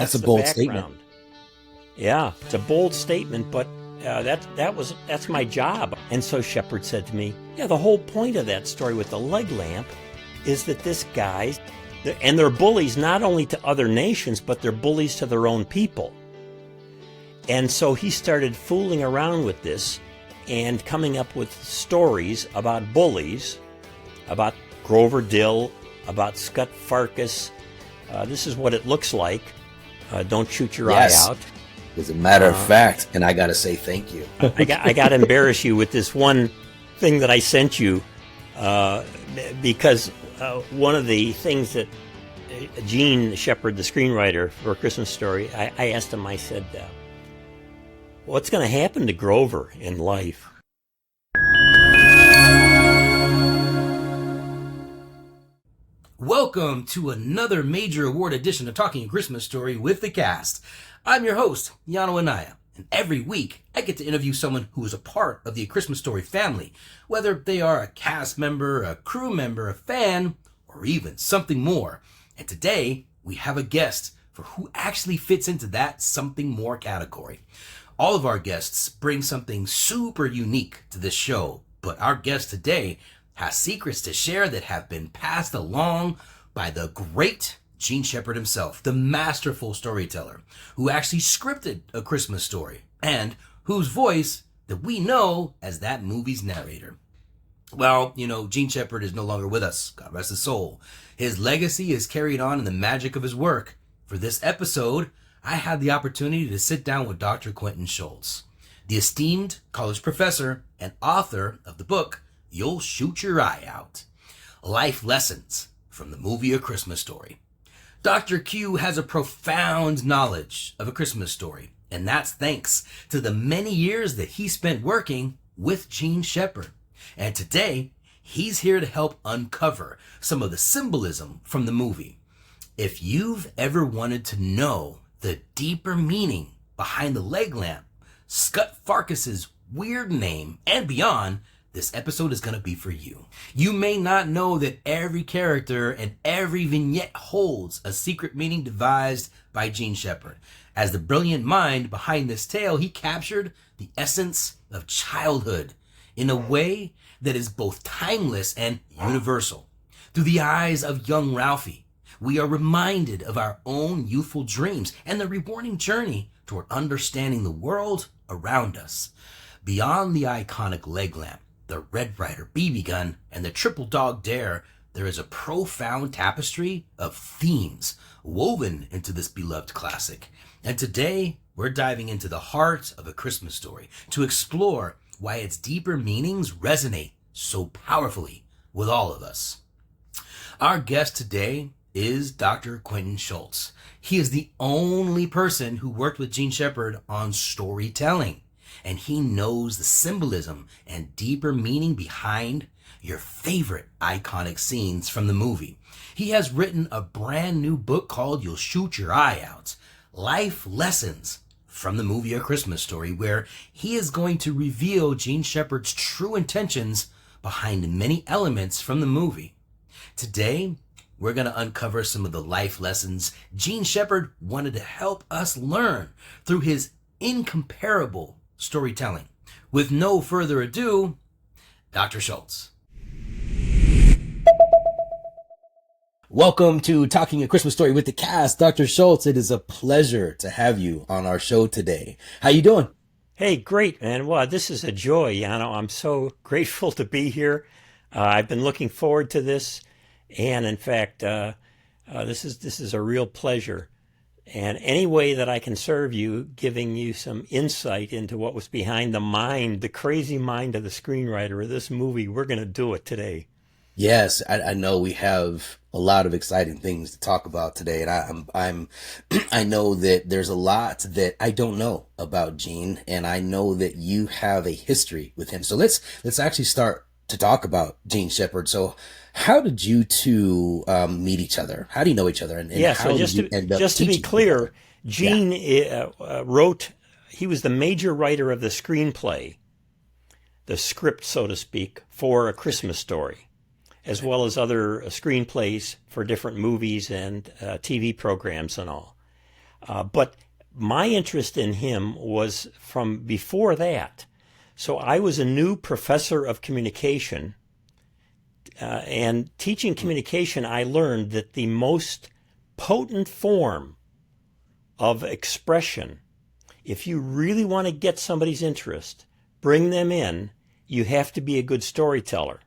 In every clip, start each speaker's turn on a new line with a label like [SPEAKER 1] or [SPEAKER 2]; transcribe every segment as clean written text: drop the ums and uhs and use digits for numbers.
[SPEAKER 1] That's a
[SPEAKER 2] the
[SPEAKER 1] bold
[SPEAKER 2] background.
[SPEAKER 1] statement.
[SPEAKER 2] Yeah, it's a bold statement, but that's my job. And so Shepard said to me, yeah, the whole point of that story with the leg lamp is that this guy, and they're bullies not only to other nations, but they're bullies to their own people. And so he started fooling around with this and coming up with stories about bullies, about Grover Dill, about Scott Farkas. This is what it looks like. Don't shoot your eye out.
[SPEAKER 1] As a matter of fact, and I got to say thank you.
[SPEAKER 2] I got to embarrass you with this one thing that I sent you because one of the things that Gene Shepard, the screenwriter for A Christmas Story, I asked him, I said, what's going to happen to Grover in life?
[SPEAKER 3] Welcome to another major award edition of Talking a Christmas Story with the cast. I'm your host, Yano Anaya, and every week I get to interview someone who is a part of the A Christmas Story family, whether they are a cast member, a crew member, a fan, or even something more. And today we have a guest for who actually fits into that something more category. All of our guests bring something super unique to this show, but our guest today has secrets to share that have been passed along by the great Gene Shepard himself, the masterful storyteller, who actually scripted A Christmas Story, and whose voice that we know as that movie's narrator. Well, Gene Shepard is no longer with us, God rest his soul. His legacy is carried on in the magic of his work. For this episode, I had the opportunity to sit down with Dr. Quentin Schultze, the esteemed college professor and author of the book, You'll Shoot Your Eye Out, Life Lessons from the movie A Christmas Story. Dr. Q has a profound knowledge of A Christmas Story, and that's thanks to the many years that he spent working with Gene Shepard. And today, he's here to help uncover some of the symbolism from the movie. If you've ever wanted to know the deeper meaning behind the leg lamp, Scott Farkas's weird name, and beyond, this episode is going to be for you. You may not know that every character and every vignette holds a secret meaning devised by Gene Shepard. As the brilliant mind behind this tale, he captured the essence of childhood in a way that is both timeless and universal. Through the eyes of young Ralphie, we are reminded of our own youthful dreams and the rewarding journey toward understanding the world around us. Beyond the iconic leg lamp, the Red Ryder BB gun, and the Triple Dog Dare, there is a profound tapestry of themes woven into this beloved classic. And today, we're diving into the heart of A Christmas Story to explore why its deeper meanings resonate so powerfully with all of us. Our guest today is Dr. Quentin Schultze. He is the only person who worked with Gene Shepard on storytelling, and he knows the symbolism and deeper meaning behind your favorite iconic scenes from the movie. He has written a brand new book called You'll Shoot Your Eye Out, Life Lessons from the movie A Christmas Story, where he is going to reveal Gene Shepard's true intentions behind many elements from the movie. Today, we're going to uncover some of the life lessons Gene Shepard wanted to help us learn through his incomparable storytelling. With no further ado, Dr. Schultze. Welcome to Talking a Christmas Story with the cast. Dr. Schultze, it is a pleasure to have you on our show today. How you doing?
[SPEAKER 2] Hey, great, man. Well, this is a joy, Yano. I'm so grateful to be here. I've been looking forward to this, and in fact, this is a real pleasure. And any way that I can serve you, giving you some insight into what was behind the crazy mind of the screenwriter of this movie, we're going to do it today.
[SPEAKER 1] Yes, I know we have a lot of exciting things to talk about today, and I know that there's a lot that I don't know about Gene, and I know that you have a history with him. So let's actually start to talk about Gene Shepard. So how did you two meet each other? How do you know each other? And
[SPEAKER 2] yeah,
[SPEAKER 1] how
[SPEAKER 2] so
[SPEAKER 1] did you end up
[SPEAKER 2] just to be
[SPEAKER 1] teaching
[SPEAKER 2] clear, Gene wrote, he was the major writer of the screenplay, the script, so to speak, for A Christmas Story, as well as other screenplays for different movies and TV programs and all. But my interest in him was from before that. So I was a new professor of communication, and teaching communication, I learned that the most potent form of expression, if you really want to get somebody's interest, bring them in, you have to be a good storyteller.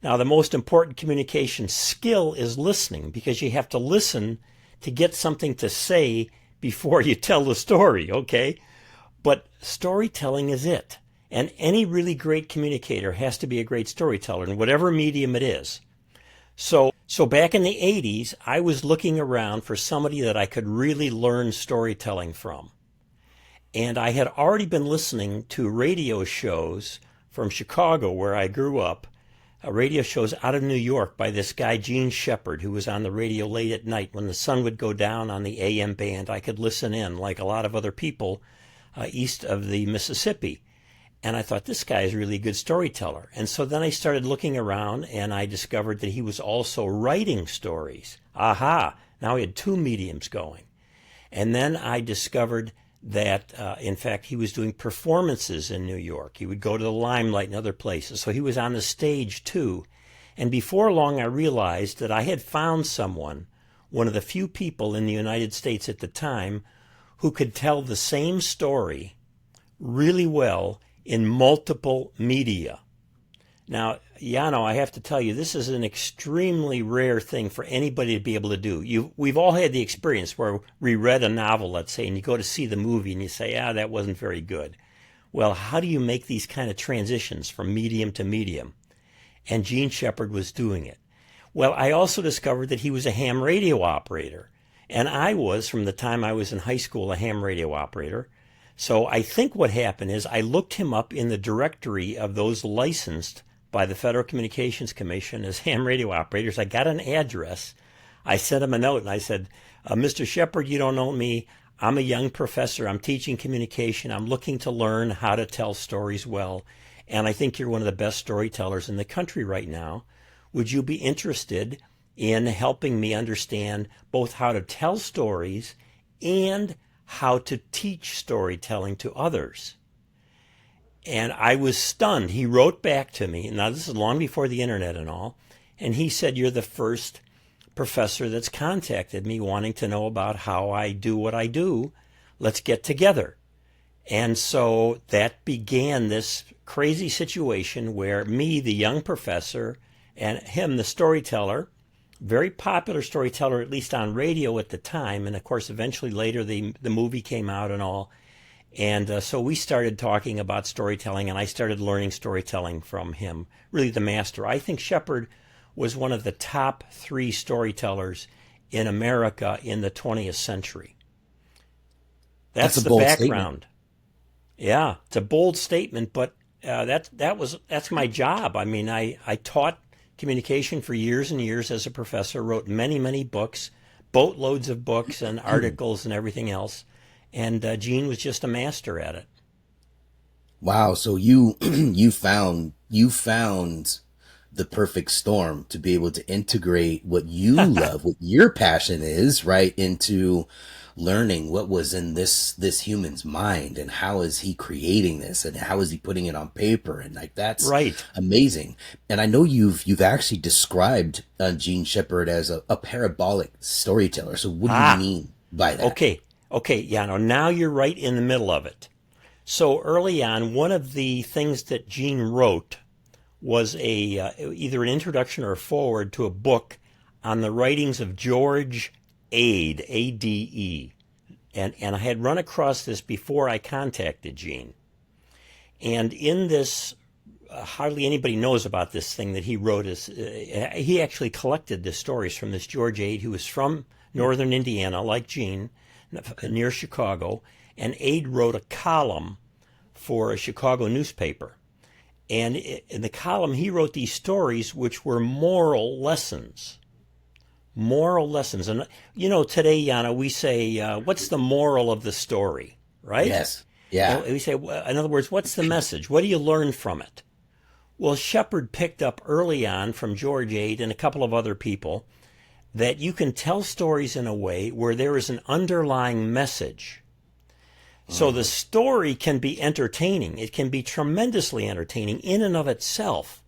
[SPEAKER 2] Now, the most important communication skill is listening, because you have to listen to get something to say before you tell the story, okay? But storytelling is it. And any really great communicator has to be a great storyteller in whatever medium it is. So back in the 80s, I was looking around for somebody that I could really learn storytelling from. And I had already been listening to radio shows from Chicago, where I grew up, radio shows out of New York by this guy, Gene Shepard, who was on the radio late at night. When the sun would go down on the AM band, I could listen in like a lot of other people east of the Mississippi. And I thought, this guy is really a good storyteller. And so then I started looking around, and I discovered that he was also writing stories. Aha! Now he had two mediums going. And then I discovered that, in fact, he was doing performances in New York. He would go to the Limelight and other places. So he was on the stage, too. And before long, I realized that I had found someone, one of the few people in the United States at the time, who could tell the same story really well in multiple media. Now, Yano, I have to tell you, this is an extremely rare thing for anybody to be able to do. We've all had the experience where we read a novel, let's say, and you go to see the movie and you say, that wasn't very good. Well, how do you make these kind of transitions from medium to medium? And Gene Shepard was doing it. Well, I also discovered that he was a ham radio operator. And I was, from the time I was in high school, a ham radio operator. So I think what happened is I looked him up in the directory of those licensed by the Federal Communications Commission as ham radio operators. I got an address. I sent him a note and I said, Mr. Shepard, you don't know me. I'm a young professor. I'm teaching communication. I'm looking to learn how to tell stories well. And I think you're one of the best storytellers in the country right now. Would you be interested in helping me understand both how to tell stories and how to teach storytelling to others? And I was stunned. He wrote back to me. Now, this is long before the internet and all. And he said, you're the first professor that's contacted me wanting to know about how I do what I do. Let's get together. And so that began this crazy situation where me, the young professor, and him, the storyteller, very popular storyteller, at least on radio at the time. And of course, eventually later, the movie came out and all. And so we started talking about storytelling, and I started learning storytelling from him, really the master. I think Shepard was one of the top 3 storytellers in America in the 20th century. That's the background. Statement. Yeah, it's a bold statement, but that's my job. I mean, I taught communication for years and years as a professor, wrote many, many books, boatloads of books and articles and everything else. And Gene was just a master at it.
[SPEAKER 1] Wow. So you you found the perfect storm to be able to integrate what you love, what your passion is, right, into learning what was in this human's mind and how is he creating this and how is he putting it on paper, and like that's
[SPEAKER 2] right.
[SPEAKER 1] Amazing. And I know you've actually described Gene Shepard as a parabolic storyteller. So what do you mean by that?
[SPEAKER 2] Okay, now you're right in the middle of it. So early on, one of the things that Gene wrote was either an introduction or a foreword to a book on the writings of George Ade, A-D-E. And I had run across this before I contacted Gene. And in this, hardly anybody knows about this thing that he wrote. He actually collected the stories from this George Ade, who was from northern Indiana, like Gene, near Chicago. And Ade wrote a column for a Chicago newspaper. And in the column, he wrote these stories which were moral lessons. Moral lessons. And, today, Yana, we say, what's the moral of the story, right?
[SPEAKER 1] Yes. Yeah.
[SPEAKER 2] And we say, in other words, what's the message? What do you learn from it? Well, Shepard picked up early on from George Ade and a couple of other people that you can tell stories in a way where there is an underlying message. So the story can be entertaining. It can be tremendously entertaining in and of itself,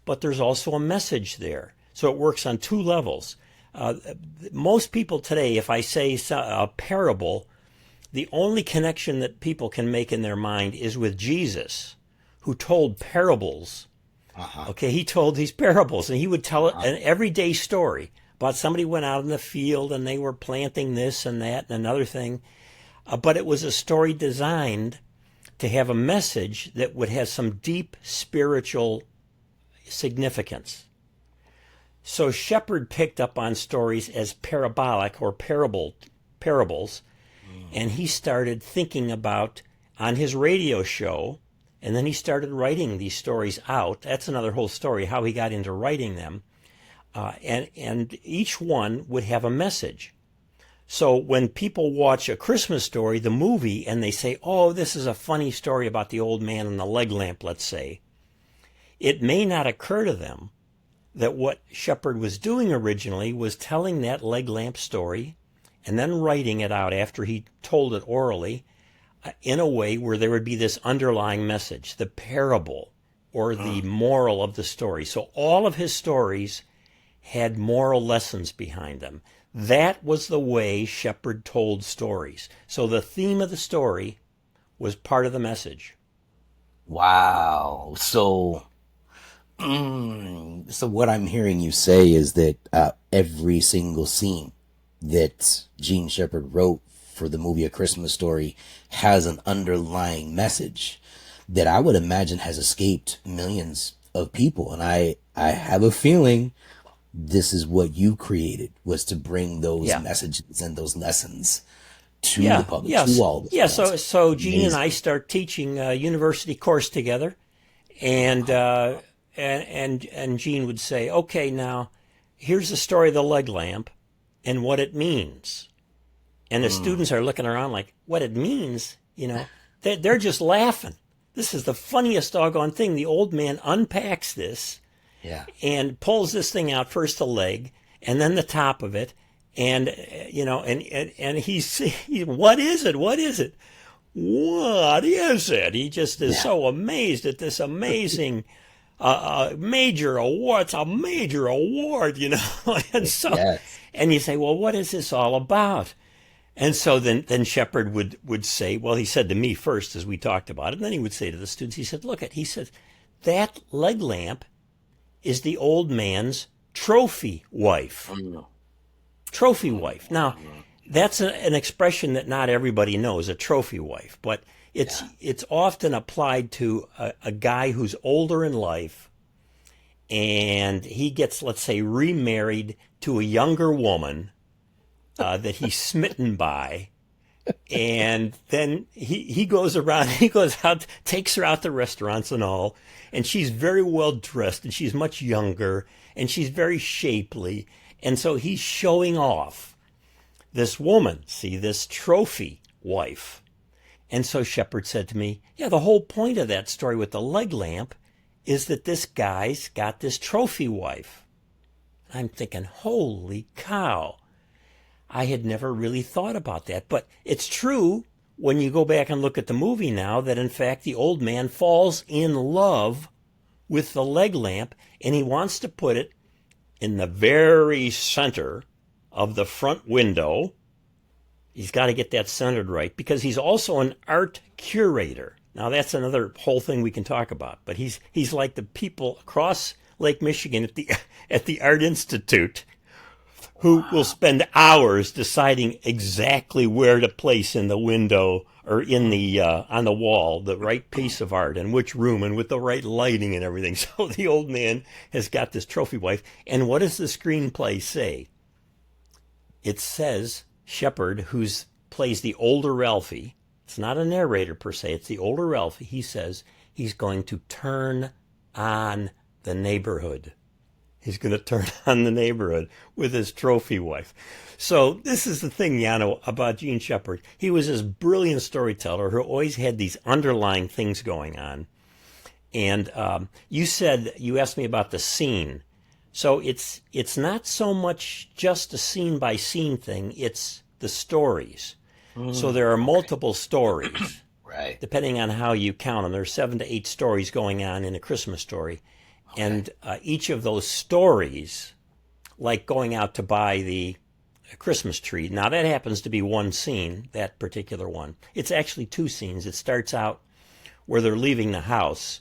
[SPEAKER 2] but there's also a message there. So it works on two levels. Most people today, if I say a parable, the only connection that people can make in their mind is with Jesus, who told parables. Okay, he told these parables, and he would tell an everyday story about somebody went out in the field and they were planting this and that and another thing. But it was a story designed to have a message that would have some deep spiritual significance. So Shepard picked up on stories as parabolic or parables, and he started thinking about on his radio show, and then he started writing these stories out. That's another whole story, how he got into writing them. And each one would have a message. So when people watch A Christmas Story, the movie, and they say, oh, this is a funny story about the old man and the leg lamp, let's say, it may not occur to them that what Shepard was doing originally was telling that leg lamp story and then writing it out after he told it orally in a way where there would be this underlying message, the parable or the moral of the story. So all of his stories had moral lessons behind them. That was the way Shepard told stories. So the theme of the story was part of the message.
[SPEAKER 1] Wow. So what I'm hearing you say is that every single scene that Gene Shepard wrote for the movie A Christmas Story has an underlying message that I would imagine has escaped millions of people. And I have a feeling this is what you created, was to bring those messages and those lessons to the public, to all the fans.
[SPEAKER 2] So Gene and I start teaching a university course together, and Gene would say, okay, now here's the story of the leg lamp and what it means. And the students are looking around like, what it means? You know, they're just laughing. This is the funniest doggone thing. The old man unpacks this and pulls this thing out, first the leg and then the top of it. And, you know, and he's, what is it? What is it? What is it? He just is so amazed at this amazing major award. It's a major award, you know. And so, and you say, well, what is this all about? And so then Shepard would say, well, he said to me first as we talked about it, and then he would say to the students, he said, he said, that leg lamp is the old man's trophy wife. Trophy wife. Now, that's an expression that not everybody knows, a trophy wife, but it's often applied to a guy who's older in life, and he gets, let's say, remarried to a younger woman that he's smitten by, and then he goes out, takes her out to restaurants and all, and she's very well dressed, and she's much younger, and she's very shapely, and so he's showing off this woman, see, this trophy wife. And so Shepard said to me, the whole point of that story with the leg lamp is that this guy's got this trophy wife. I'm thinking, holy cow. I had never really thought about that. But it's true when you go back and look at the movie now that, in fact, the old man falls in love with the leg lamp, and he wants to put it in the very center of the front window. He's got to get that centered right because he's also an art curator. Now, that's another whole thing we can talk about. But he's like the people across Lake Michigan at the Art Institute who will spend hours deciding exactly where to place in the window or in the on the wall the right piece of art and which room and with the right lighting and everything. So the old man has got this trophy wife. And what does the screenplay say? It says Shepard, who plays the older Ralphie, it's not a narrator per se, it's the older Ralphie, he says he's going to turn on the neighborhood. He's going to turn on the neighborhood with his trophy wife. So this is the thing, Yano, about Gene Shepard. He was this brilliant storyteller who always had these underlying things going on. And you asked me about the scene So it's not so much just a scene by scene thing, it's the stories. So there are multiple stories,
[SPEAKER 1] Right.
[SPEAKER 2] depending on how you count them. There's 7 to 8 stories going on in a Christmas story. And each of those stories, like going out to buy the Christmas tree, now that happens to be one scene, that particular one. It's actually 2 scenes. It starts out where they're leaving the house,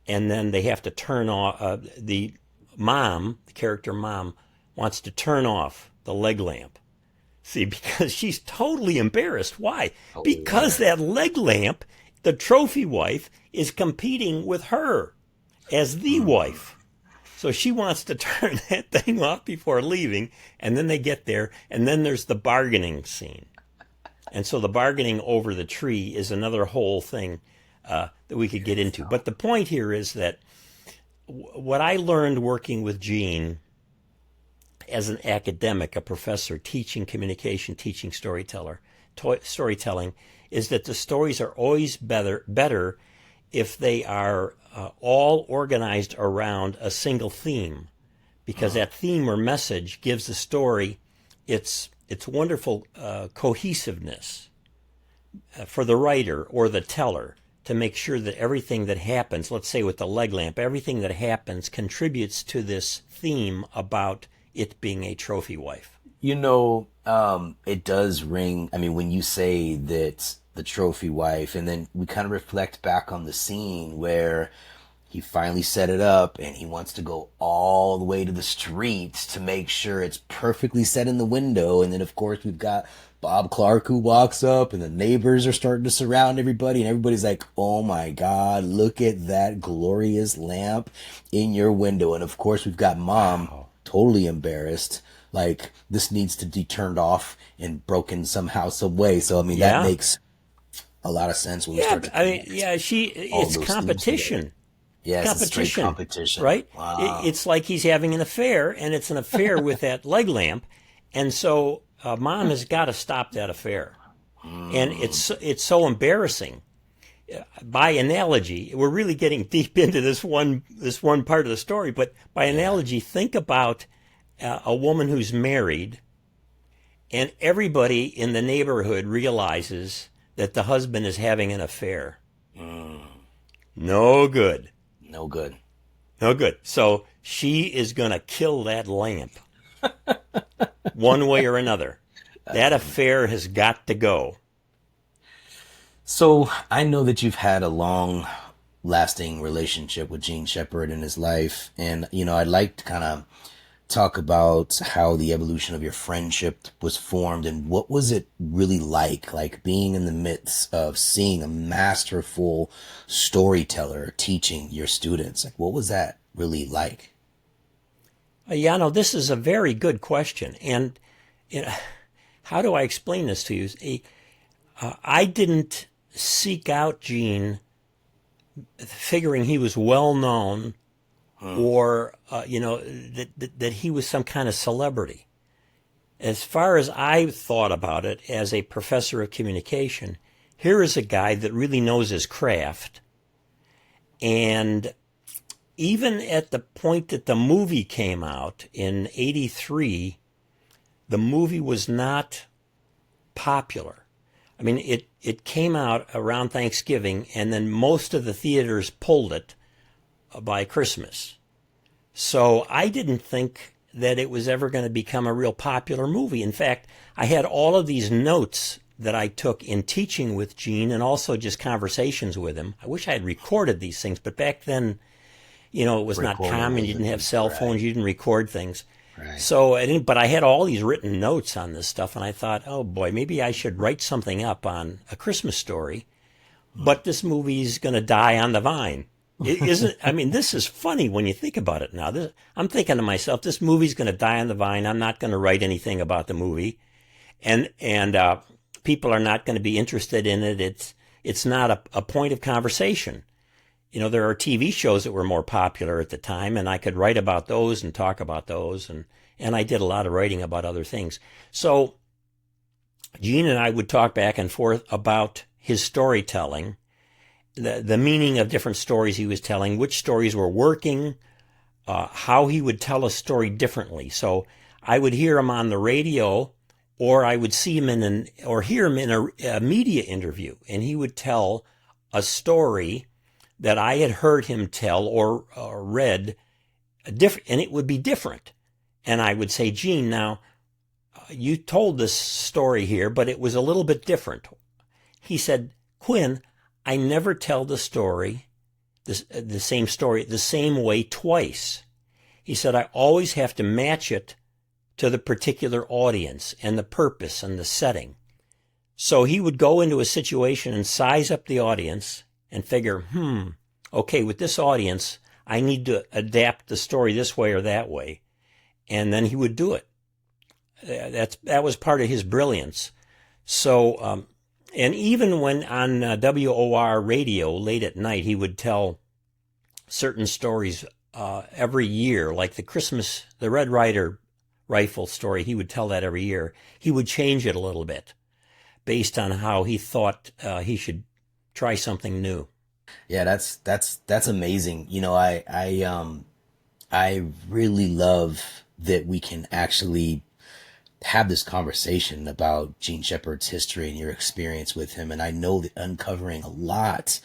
[SPEAKER 2] and then they have to turn off, the character mom, wants to turn off the leg lamp. See, because she's totally embarrassed. Why? Because that leg lamp, the trophy wife, is competing with her as the wife. So she wants to turn that thing off before leaving, and then they get there, and then there's the bargaining scene. And so the bargaining over the tree is another whole thing that we could get into. But the point here is that what I learned working with Gene as an academic, a professor, teaching communication, teaching storytelling, is that the stories are always better if they are all organized around a single theme, because that theme or message gives the story its wonderful cohesiveness for the writer or the teller to make sure that everything that happens, let's say with the leg lamp, everything that happens contributes to this theme about it being a trophy wife.
[SPEAKER 1] It does ring. I mean, when you say that the trophy wife, and then we kind of reflect back on the scene where he finally set it up and he wants to go all the way to the street to make sure it's perfectly set in the window. And then, of course, we've got Bob Clark who walks up, and the neighbors are starting to surround everybody, and everybody's like, oh my God, look at that glorious lamp in your window. And of course, we've got Mom totally embarrassed. Like, this needs to be turned off and broken somehow, some way. So, I mean, that makes a lot of sense when we start to
[SPEAKER 2] it's competition.
[SPEAKER 1] Yes,
[SPEAKER 2] competition,
[SPEAKER 1] it's straight competition.
[SPEAKER 2] Right?
[SPEAKER 1] Wow.
[SPEAKER 2] It's like he's having an affair, and it's an affair with that leg lamp. And so Mom has got to stop that affair. And it's so embarrassing. By analogy, we're really getting deep into this one part of the story, but by analogy, think about a woman who's married, and everybody in the neighborhood realizes that the husband is having an affair. No good.
[SPEAKER 1] No good.
[SPEAKER 2] No good. So she is going to kill that lamp one way or another. That affair has got to go.
[SPEAKER 1] So I know that you've had a long lasting relationship with Gene Shepherd in his life. And, I'd like to kind of talk about how the evolution of your friendship was formed, and what was it really like being in the midst of seeing a masterful storyteller teaching your students. Like, what was that really like?
[SPEAKER 2] This is a very good question. And how do I explain this to you? I didn't seek out Gene figuring he was well known or, that he was some kind of celebrity. As far as I thought about it as a professor of communication, here is a guy that really knows his craft. And even at the point that the movie came out in '83, the movie was not popular. I mean, it came out around Thanksgiving, and then most of the theaters pulled it by Christmas. So I didn't think that it was ever going to become a real popular movie. In fact, I had all of these notes that I took in teaching with Gene and also just conversations with him. I wish I had recorded these things, but back then, it was not common. You didn't have cell phones. You didn't record things.
[SPEAKER 1] Right.
[SPEAKER 2] So, but I had all these written notes on this stuff, and I thought, oh boy, maybe I should write something up on A Christmas Story, but this movie's going to die on the vine. It isn't. I mean, this is funny when you think about it now. I'm thinking to myself, this movie's going to die on the vine. I'm not going to write anything about the movie, and people are not going to be interested in it. It's not a point of conversation. There are TV shows that were more popular at the time, and I could write about those and talk about those, and I did a lot of writing about other things. So Gene and I would talk back and forth about his storytelling, the meaning of different stories he was telling, which stories were working, how he would tell a story differently. So I would hear him on the radio, or I would see him or hear him in a media interview, and he would tell a story that I had heard him tell or read different, and it would be different. And I would say, Gene, now you told this story here, but it was a little bit different. He said, Quinn, I never tell the story, the same story, the same way twice. He said, I always have to match it to the particular audience and the purpose and the setting. So he would go into a situation and size up the audience and figure, okay, with this audience, I need to adapt the story this way or that way. And then he would do it. That was part of his brilliance. So, and even when on WOR radio late at night, he would tell certain stories every year, like the Red Ryder rifle story. He would tell that every year. He would change it a little bit based on how he thought he should try something new.
[SPEAKER 1] Yeah, that's amazing. You know, I really love that we can actually have this conversation about Gene Shepherd's history and your experience with him. And I know that uncovering a lot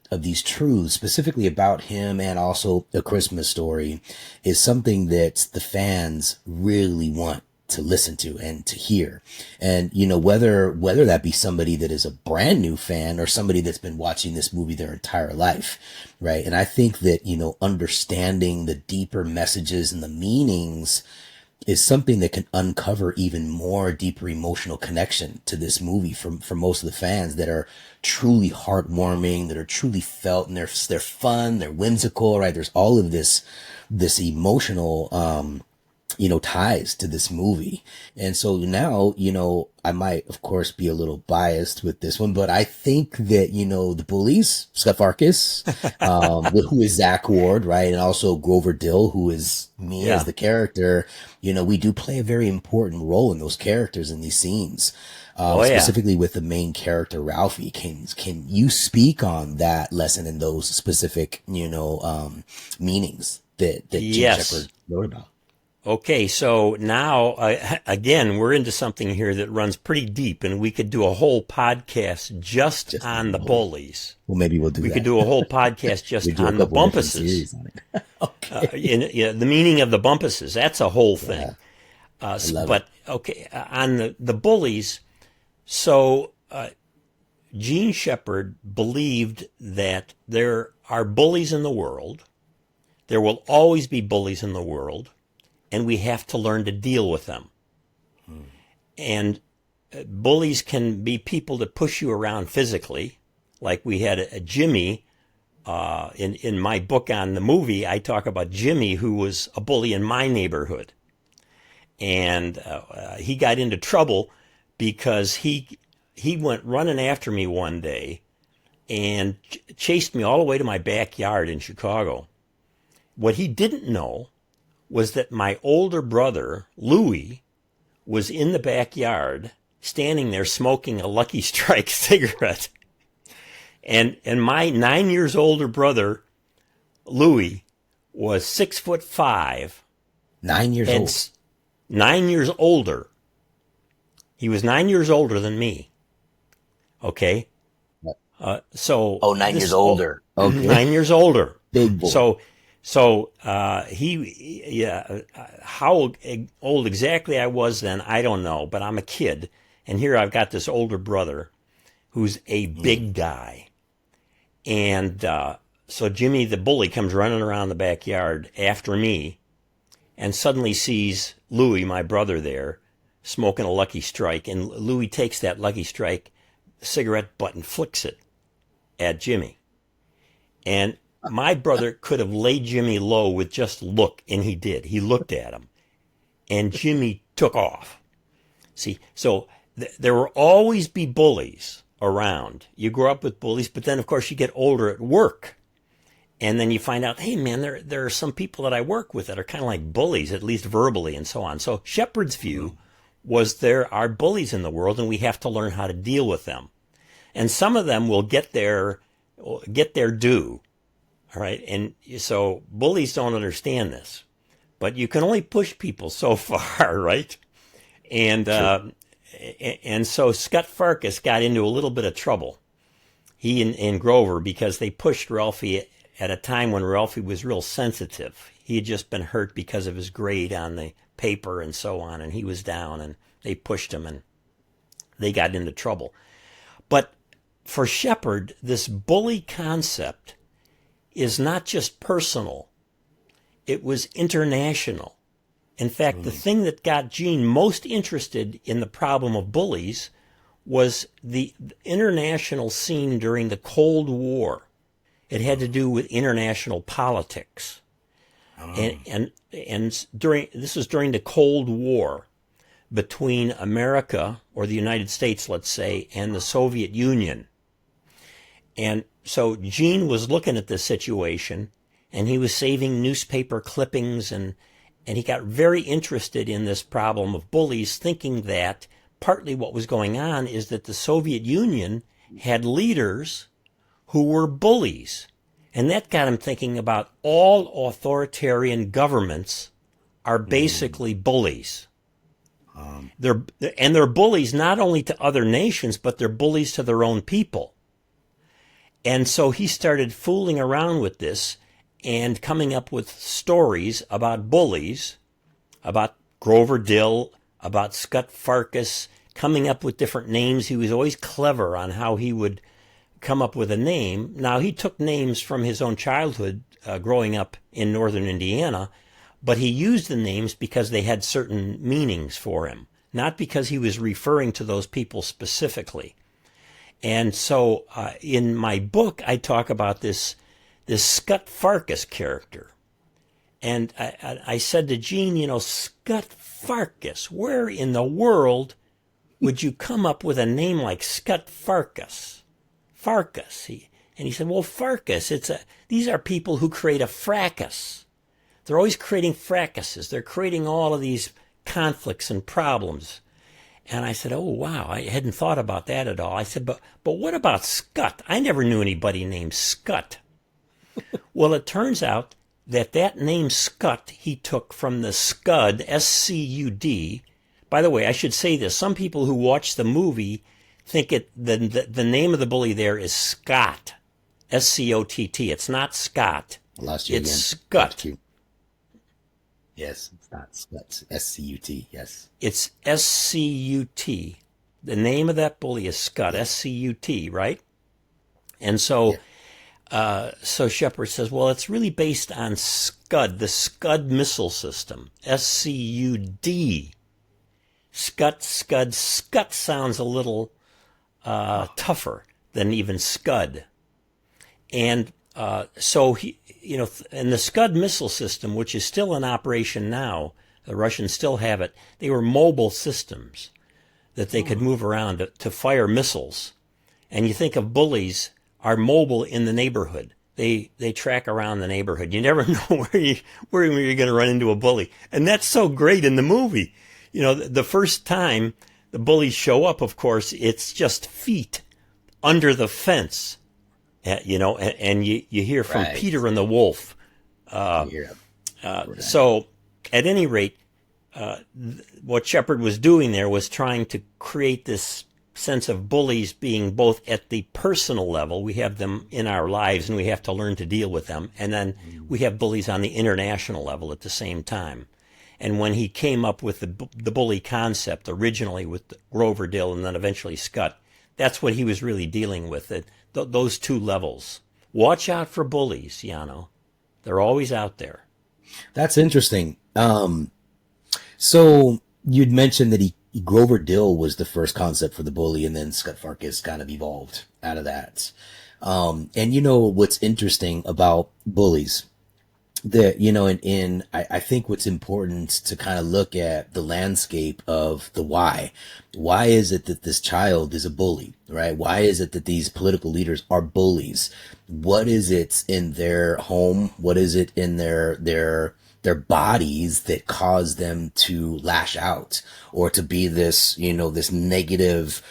[SPEAKER 1] of these truths, specifically about him and also A Christmas Story, is something that the fans really want to listen to and to hear. And, you know, whether that be somebody that is a brand new fan or somebody that's been watching this movie their entire life, right? And I think that, you know, understanding the deeper messages and the meanings is something that can uncover even more deeper emotional connection to this movie for most of the fans, that are truly heartwarming, that are truly felt, and they're fun, they're whimsical, right? There's all of this emotional, you know, ties to this movie. And so now, you know, I might, of course, be a little biased with this one, but I think that, you know, the Bullies, Scott Farkas, who is Zach Ward, right? And also Grover Dill, who is me as the character, you know, we do play a very important role in those characters in these scenes. Specifically with the main character, Ralphie. Can you speak on that lesson and those specific, you know, meanings that Gene Shepherd wrote about?
[SPEAKER 2] Okay, so now, again, we're into something here that runs pretty deep, and we could do a whole podcast just on the Bullies.
[SPEAKER 1] Well, maybe we'll do that.
[SPEAKER 2] We could do a whole podcast just on the Bumpuses. Okay. The meaning of the Bumpuses, that's a whole thing. But, okay, on the Bullies, so Gene Shepherd believed that there are bullies in the world. There will always be bullies in the world. And we have to learn to deal with them. And bullies can be people that push you around physically. Like we had a Jimmy, in my book on the movie, I talk about Jimmy, who was a bully in my neighborhood. And he got into trouble because he went running after me one day and chased me all the way to my backyard in Chicago. What he didn't know was that my older brother, Louis, was in the backyard, standing there smoking a Lucky Strike cigarette. And my 9 years older brother, Louis, was 6'5".
[SPEAKER 1] 9 years old.
[SPEAKER 2] 9 years older. He was 9 years older than me. Okay? So
[SPEAKER 1] 9 years older. Okay.
[SPEAKER 2] 9 years older.
[SPEAKER 1] Big boy.
[SPEAKER 2] So how old exactly I was then, I don't know, but I'm a kid. And here I've got this older brother who's a big guy. And so Jimmy the bully comes running around the backyard after me and suddenly sees Louis, my brother, there smoking a Lucky Strike. And Louis takes that Lucky Strike cigarette butt and flicks it at Jimmy. And my brother could have laid Jimmy low with just look, and he did. He looked at him, and Jimmy took off. See, so there will always be bullies around. You grow up with bullies, but then, of course, you get older at work, and then you find out, hey, man, there are some people that I work with that are kind of like bullies, at least verbally, and so on. So Shepherd's view was there are bullies in the world, and we have to learn how to deal with them. And some of them will get their due. All right. And so bullies don't understand this, but you can only push people so far, right? And,
[SPEAKER 1] True.
[SPEAKER 2] and so Scott Farkas got into a little bit of trouble, he and Grover, because they pushed Ralphie at a time when Ralphie was real sensitive. He had just been hurt because of his grade on the paper and so on, and he was down, and they pushed him, and they got into trouble. But for Shepard, this bully concept is not just personal, it was international. In fact, the thing that got Gene most interested in the problem of bullies was the international scene during the Cold War. It had to do with international politics. And during this was during the Cold War between America, or the United States, let's say, and the Soviet Union. And so Gene was looking at this situation, and he was saving newspaper clippings, and he got very interested in this problem of bullies, thinking that partly what was going on is that the Soviet Union had leaders who were bullies. And that got him thinking about all authoritarian governments are basically bullies. They're bullies not only to other nations, but they're bullies to their own people. And so he started fooling around with this and coming up with stories about bullies, about Grover Dill, about Scott Farkas, coming up with different names. He was always clever on how he would come up with a name. Now, he took names from his own childhood growing up in northern Indiana, but he used the names because they had certain meanings for him, not because he was referring to those people specifically. And so in my book, I talk about this Scott Farkas character. And I said to Gene, Scott Farkas, where in the world would you come up with a name like Scott Farkas? Farkas. And he said, well, Farkas, these are people who create a fracas. They're always creating fracases. They're creating all of these conflicts and problems. And I said, oh, wow, I hadn't thought about that at all. I said, but what about Scott? I never knew anybody named Scott. Well, it turns out that name Scott he took from the Scud, S-C-U-D. By the way, I should say this. Some people who watch the movie think the name of the bully there is Scott, S-C-O-T-T. It's not Scott.
[SPEAKER 1] I lost you
[SPEAKER 2] it's
[SPEAKER 1] again.
[SPEAKER 2] Scott.
[SPEAKER 1] Yes, it's not Scott. S-C-U-T, yes.
[SPEAKER 2] It's S-C-U-T. The name of that bully is Scott, S-C-U-T, right? And so, so Shepard says, well, it's really based on Scud, the Scud missile system, S-C-U-D. Scud. Scud sounds a little tougher than even Scud. And so he, and the Scud missile system, which is still in operation now, the Russians still have it. They were mobile systems that they could move around to fire missiles. And you think of bullies are mobile in the neighborhood. They track around the neighborhood. You never know where you're going to run into a bully. And that's so great in the movie. The first time the bullies show up, of course, it's just feet under the fence, and you hear from
[SPEAKER 1] Right.
[SPEAKER 2] Peter and the Wolf. So at any rate, what Shepard was doing there was trying to create this sense of bullies being both at the personal level. We have them in our lives and we have to learn to deal with them. And then we have bullies on the international level at the same time. And when he came up with the bully concept originally with Grover Dill and then eventually Scott, that's what he was really dealing with, those two levels. Watch out for bullies, Yano. They're always out there.
[SPEAKER 1] That's interesting. So you'd mentioned that Grover Dill was the first concept for the bully, and then Scott Farkas kind of evolved out of that. And what's interesting about bullies, that, I think what's important to kind of look at the landscape of the why. Why is it that this child is a bully, right? Why is it that these political leaders are bullies? What is it in their home? What is it in their bodies that cause them to lash out or to be this, this negative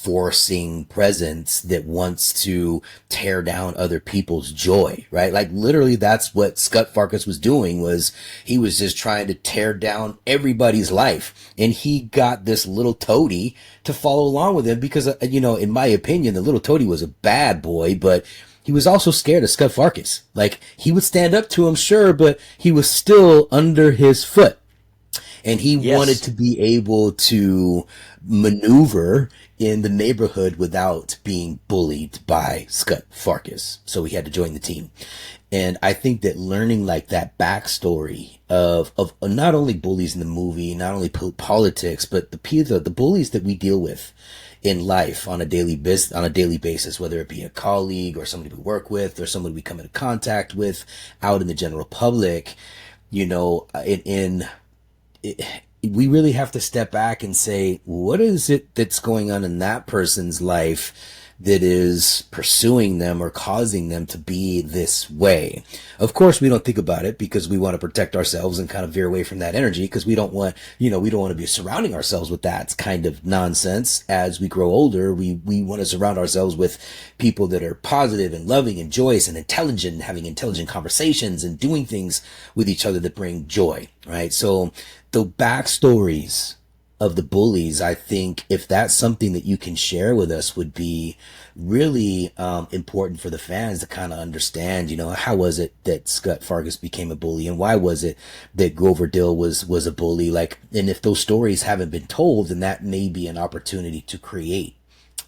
[SPEAKER 1] self-forcing presence that wants to tear down other people's joy, right? Like literally that's what Scut Farkus was doing, was he was just trying to tear down everybody's life. And he got this little toady to follow along with him because, in my opinion, the little toady was a bad boy, but he was also scared of Scut Farkus. Like he would stand up to him, sure, but he was still under his foot. And he wanted to be able to maneuver in the neighborhood without being bullied by Scut Farkus. So he had to join the team. And I think that learning like that backstory of not only bullies in the movie, not only politics, but the bullies that we deal with in life on a daily basis, whether it be a colleague or somebody we work with or somebody we come into contact with out in the general public, we really have to step back and say, what is it that's going on in that person's life that is pursuing them or causing them to be this way? Of course, we don't think about it because we want to protect ourselves and kind of veer away from that energy because we don't want to be surrounding ourselves with that kind of nonsense. As we grow older, we want to surround ourselves with people that are positive and loving and joyous and intelligent and having intelligent conversations and doing things with each other that bring joy, right? So the backstories of the bullies, I think if that's something that you can share with us, would be really important for the fans to kind of understand, how was it that Scut Farkus became a bully and why was it that Grover Dill was a bully? And if those stories haven't been told, then that may be an opportunity to create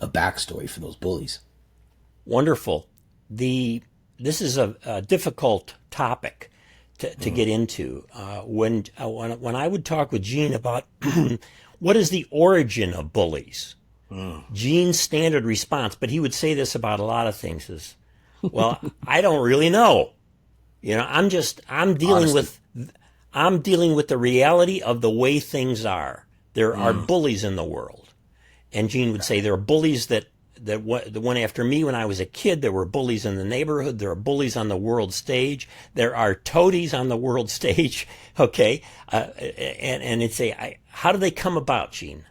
[SPEAKER 1] a backstory for those bullies.
[SPEAKER 2] Wonderful. This is a difficult topic to get into. When I would talk with Gene about what is the origin of bullies, Gene's standard response, but he would say this about a lot of things, is, well, I don't really know. I'm dealing with the reality of the way things are. There are bullies in the world. And Gene would say there are bullies that went after me when I was a kid. There were bullies in the neighborhood. There are bullies on the world stage. There are toadies on the world stage. Okay. And it'd say, how do they come about, Gene?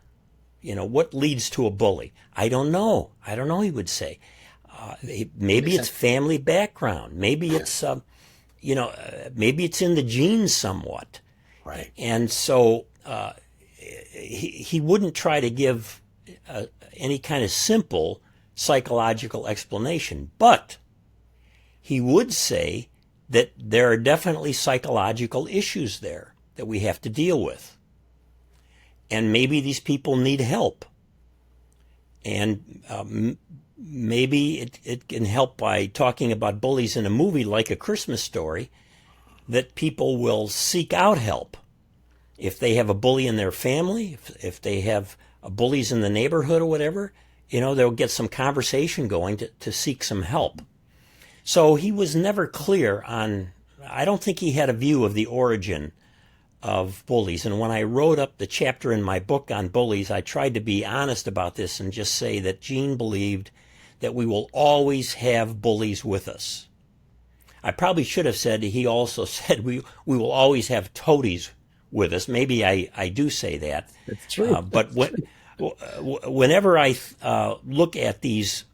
[SPEAKER 2] What leads to a bully? I don't know, he would say. Maybe it's family background. Maybe it's, maybe it's in the genes somewhat.
[SPEAKER 1] Right.
[SPEAKER 2] And so, he wouldn't try to give any kind of simple psychological explanation, but he would say that there are definitely psychological issues there that we have to deal with. And maybe these people need help. And maybe it can help by talking about bullies in a movie like A Christmas Story, that people will seek out help. If they have a bully in their family, if they have bullies in the neighborhood or whatever, they'll get some conversation going to seek some help. So he was never clear on, I don't think he had a view of the origin of bullies. And when I wrote up the chapter in my book on bullies, I tried to be honest about this and just say that Gene believed that we will always have bullies with us. I probably should have said he also said we will always have toadies with us. Maybe I do say that.
[SPEAKER 1] That's true.
[SPEAKER 2] But whenever I look at these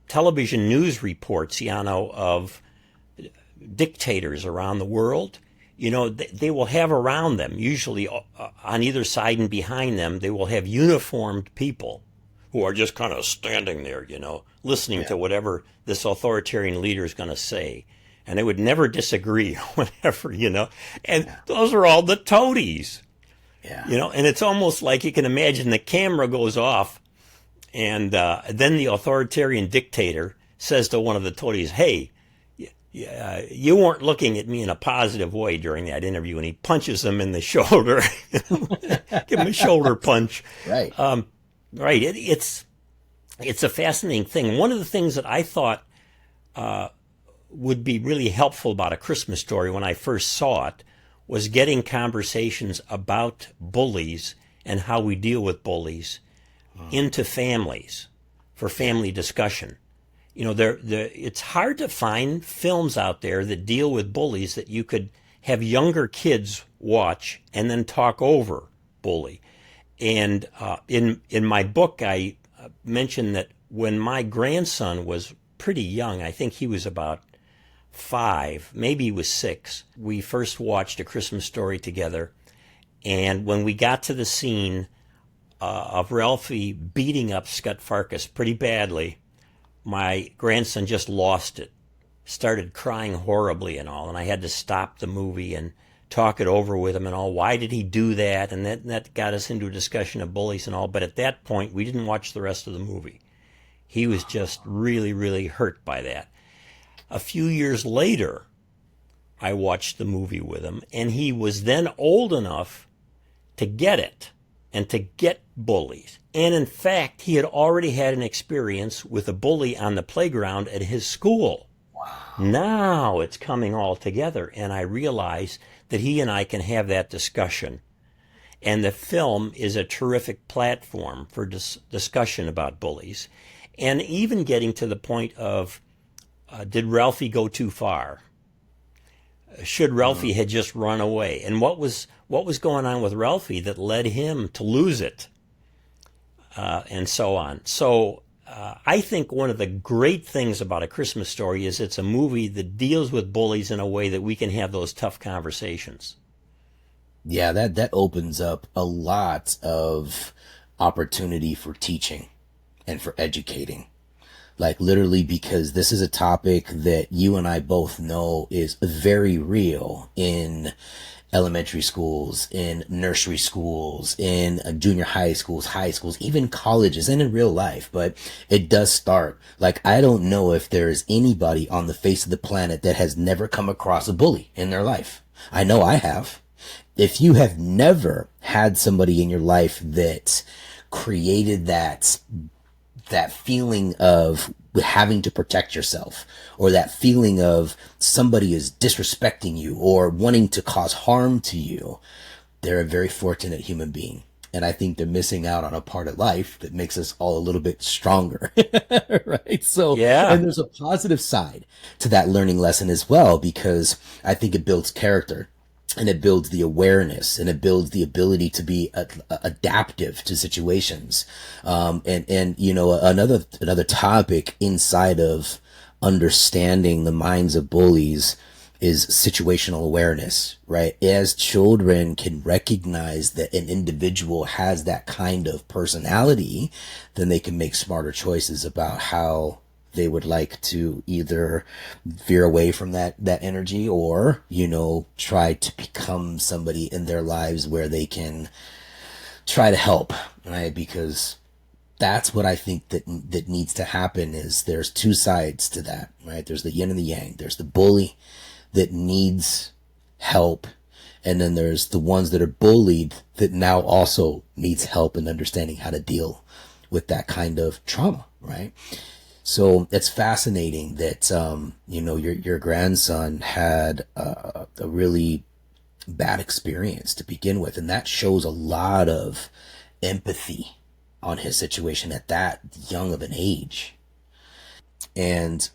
[SPEAKER 2] television news reports, of dictators around the world, they will have around them, usually on either side and behind them, they will have uniformed people who are just kind of standing there, listening to whatever this authoritarian leader is going to say. And they would never disagree, whatever, And those are all the toadies.
[SPEAKER 1] Yeah.
[SPEAKER 2] And it's almost like you can imagine the camera goes off, and then the authoritarian dictator says to one of the toadies, hey, you weren't looking at me in a positive way during that interview, and he punches him in the shoulder. Give him a shoulder punch.
[SPEAKER 1] Right.
[SPEAKER 2] Right. It's a fascinating thing. One of the things that I thought would be really helpful about A Christmas Story when I first saw it was getting conversations about bullies and how we deal with bullies into families for family discussion. It's hard to find films out there that deal with bullies that you could have younger kids watch and then talk over bully. And in my book, I mention that when my grandson was pretty young, I think he was about 5, maybe he was 6, we first watched A Christmas Story together. And when we got to the scene of Ralphie beating up Scut Farkus pretty badly, my grandson just lost it, started crying horribly and all. And I had to stop the movie and talk it over with him and all. Why did he do that? And that got us into a discussion of Bullies and all. But at that point, we didn't watch the rest of the movie. He was just really, really hurt by that. A few years later, I watched the movie with him, and he was then old enough to get it and to get Bullies. And in fact, he had already had an experience with a bully on the playground at his school. Wow. Now it's coming all together, and I realize that he and I can have that discussion. And the film is a terrific platform for discussion about bullies, and even getting to the point of, did Ralphie go too far? Should Ralphie had just run away? And what was going on with Ralphie that led him to lose it? And so on. So I think one of the great things about A Christmas Story is it's a movie that deals with bullies in a way that we can have those tough conversations.
[SPEAKER 1] Yeah, that opens up a lot of opportunity for teaching and for educating. Like literally, because this is a topic that you and I both know is very real in elementary schools, in nursery schools, in junior high schools, even colleges, and in real life. But it does start. Like, I don't know if there is anybody on the face of the planet that has never come across a bully in their life. I know I have. If you have never had somebody in your life that created that feeling of having to protect yourself, or that feeling of somebody is disrespecting you or wanting to cause harm to you, they're a very fortunate human being. And I think they're missing out on a part of life that makes us all a little bit stronger. Right? So,
[SPEAKER 2] yeah.
[SPEAKER 1] And there's a positive side to that learning lesson as well, because I think it builds character. And it builds the awareness, and it builds the ability to be adaptive to situations. And you know, another topic inside of understanding the minds of bullies is situational awareness, right? As children can recognize that an individual has that kind of personality, then they can make smarter choices about how they would like to either veer away from that energy, or, you know, try to become somebody in their lives where they can try to help, right? Because that's what I think that needs to happen. Is there's two sides to that, right? There's the yin and the yang. There's the bully that needs help, and then there's the ones that are bullied that now also needs help in understanding how to deal with that kind of trauma, right? So it's fascinating that, you know, your grandson had a really bad experience to begin with. And that shows a lot of empathy on his situation at that young of an age. And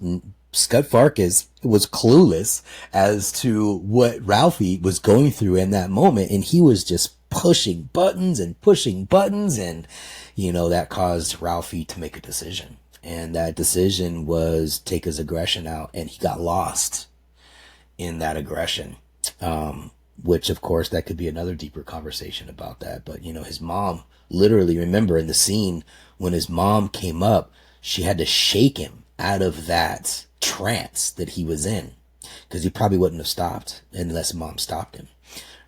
[SPEAKER 1] Scut Farkus was clueless as to what Ralphie was going through in that moment. And he was just pushing buttons. And, you know, that caused Ralphie to make a decision. And that decision was take his aggression out, and he got lost in that aggression. Which, of course, that could be another deeper conversation about that. But, you know, his mom, literally, remember in the scene when his mom came up, she had to shake him out of that trance that he was in, because he probably wouldn't have stopped unless mom stopped him.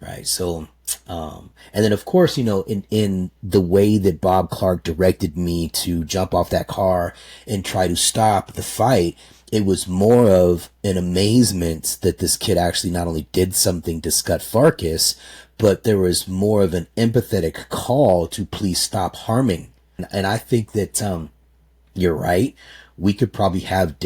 [SPEAKER 1] Right. So, and then of course, you know, in the way that Bob Clark directed me to jump off that car and try to stop the fight, it was more of an amazement that this kid actually not only did something to Scut Farkus, but there was more of an empathetic call to please stop harming. And I think that, you're right. We could probably have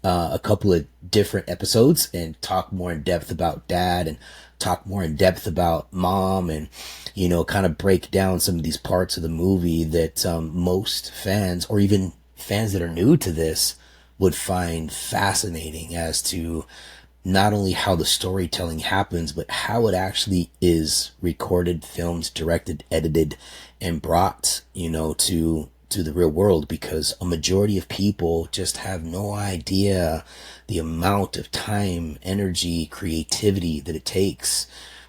[SPEAKER 1] a couple of different episodes and talk more in depth about dad, and talk more in depth about mom, and, you know, kind of break down some of these parts of the movie that most fans, or even fans that are new to this, would find fascinating, as to not only how the storytelling happens, but how it actually is recorded, filmed, directed, edited, and brought, you know, to to the real world, because a majority of people just have no idea the amount of time, energy, creativity that it takes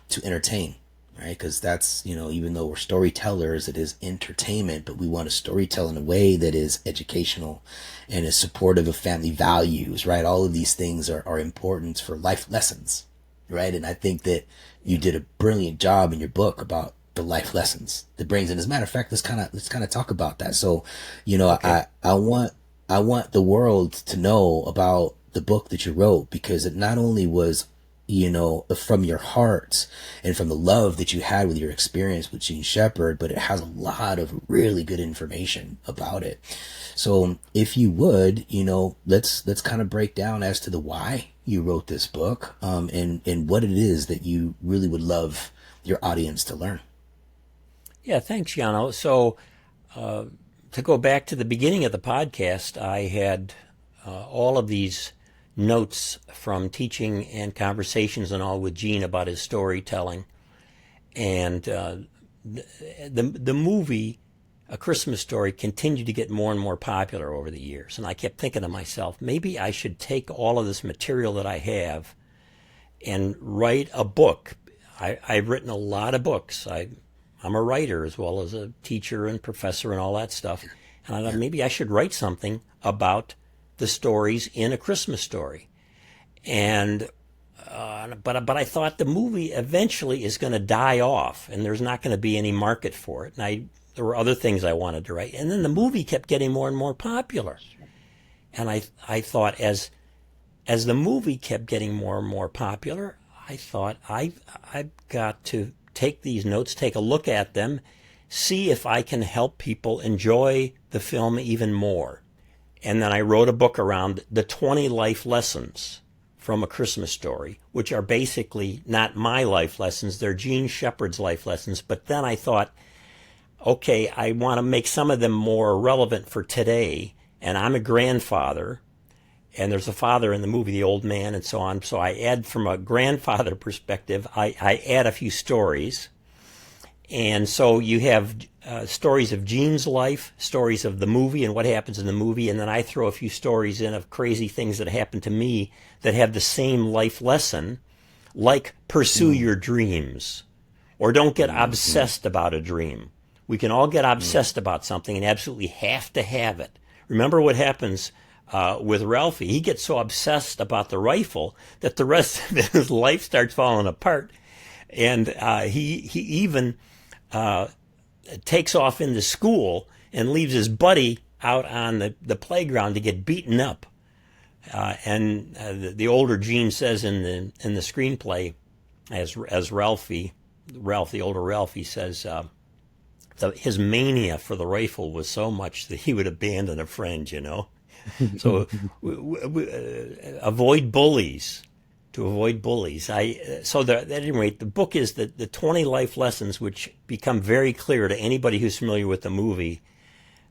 [SPEAKER 1] to entertain, right? Because that's, even though we're storytellers, it is entertainment, but we want to storytell in a way that is educational and is supportive of family values, right? All of these things are important for life lessons, right? And I think that you did a brilliant job in your book about the life lessons that brings in. As a matter of fact, let's kind of talk about that. So,
[SPEAKER 2] Okay.
[SPEAKER 1] I want the world to know about the book that you wrote, because it not only was, from your heart and from the love that you had with your experience with Gene Shepherd, but it has a lot of really good information about it. So if you would, let's kind of break down as to the why you wrote this book, and what it is that you really would love your audience to learn.
[SPEAKER 2] Yeah, thanks, Yano. So, to go back to the beginning of the podcast, I had all of these notes from teaching and conversations and all with Gene about his storytelling. And the movie, A Christmas Story, continued to get more and more popular over the years. And I kept thinking to myself, maybe I should take all of this material that I have and write a book. I've written a lot of books. I'm a writer as well as a teacher and professor and all that stuff. And I thought maybe I should write something about the stories in A Christmas Story. And but I thought the movie eventually is going to die off, and there's not going to be any market for it. And there were other things I wanted to write, and then the movie kept getting more and more popular. And I thought as the movie kept getting more and more popular, I thought I've got to take these notes, take a look at them, see if I can help people enjoy the film even more. And then I wrote a book around the 20 life lessons from A Christmas Story, which are basically not my life lessons, they're Gene Shepherd's life lessons. But then I thought, okay, I want to make some of them more relevant for today. And I'm a grandfather, and there's a father in the movie, the old man, and so on. So I add, from a grandfather perspective, I add a few stories. And so you have stories of Gene's life, stories of the movie and what happens in the movie, and then I throw a few stories in of crazy things that happen to me that have the same life lesson, like pursue your dreams, or don't get obsessed about a dream. We can all get obsessed about something and absolutely have to have it. Remember what happens with Ralphie. He gets so obsessed about the rifle that the rest of his life starts falling apart. And he even takes off into school and leaves his buddy out on the playground to get beaten up. And the older Gene says in the screenplay, as Ralphie, the older Ralphie says, his mania for the rifle was so much that he would abandon a friend. So avoid bullies. To avoid bullies. At any rate, the book is the 20 life lessons, which become very clear to anybody who's familiar with the movie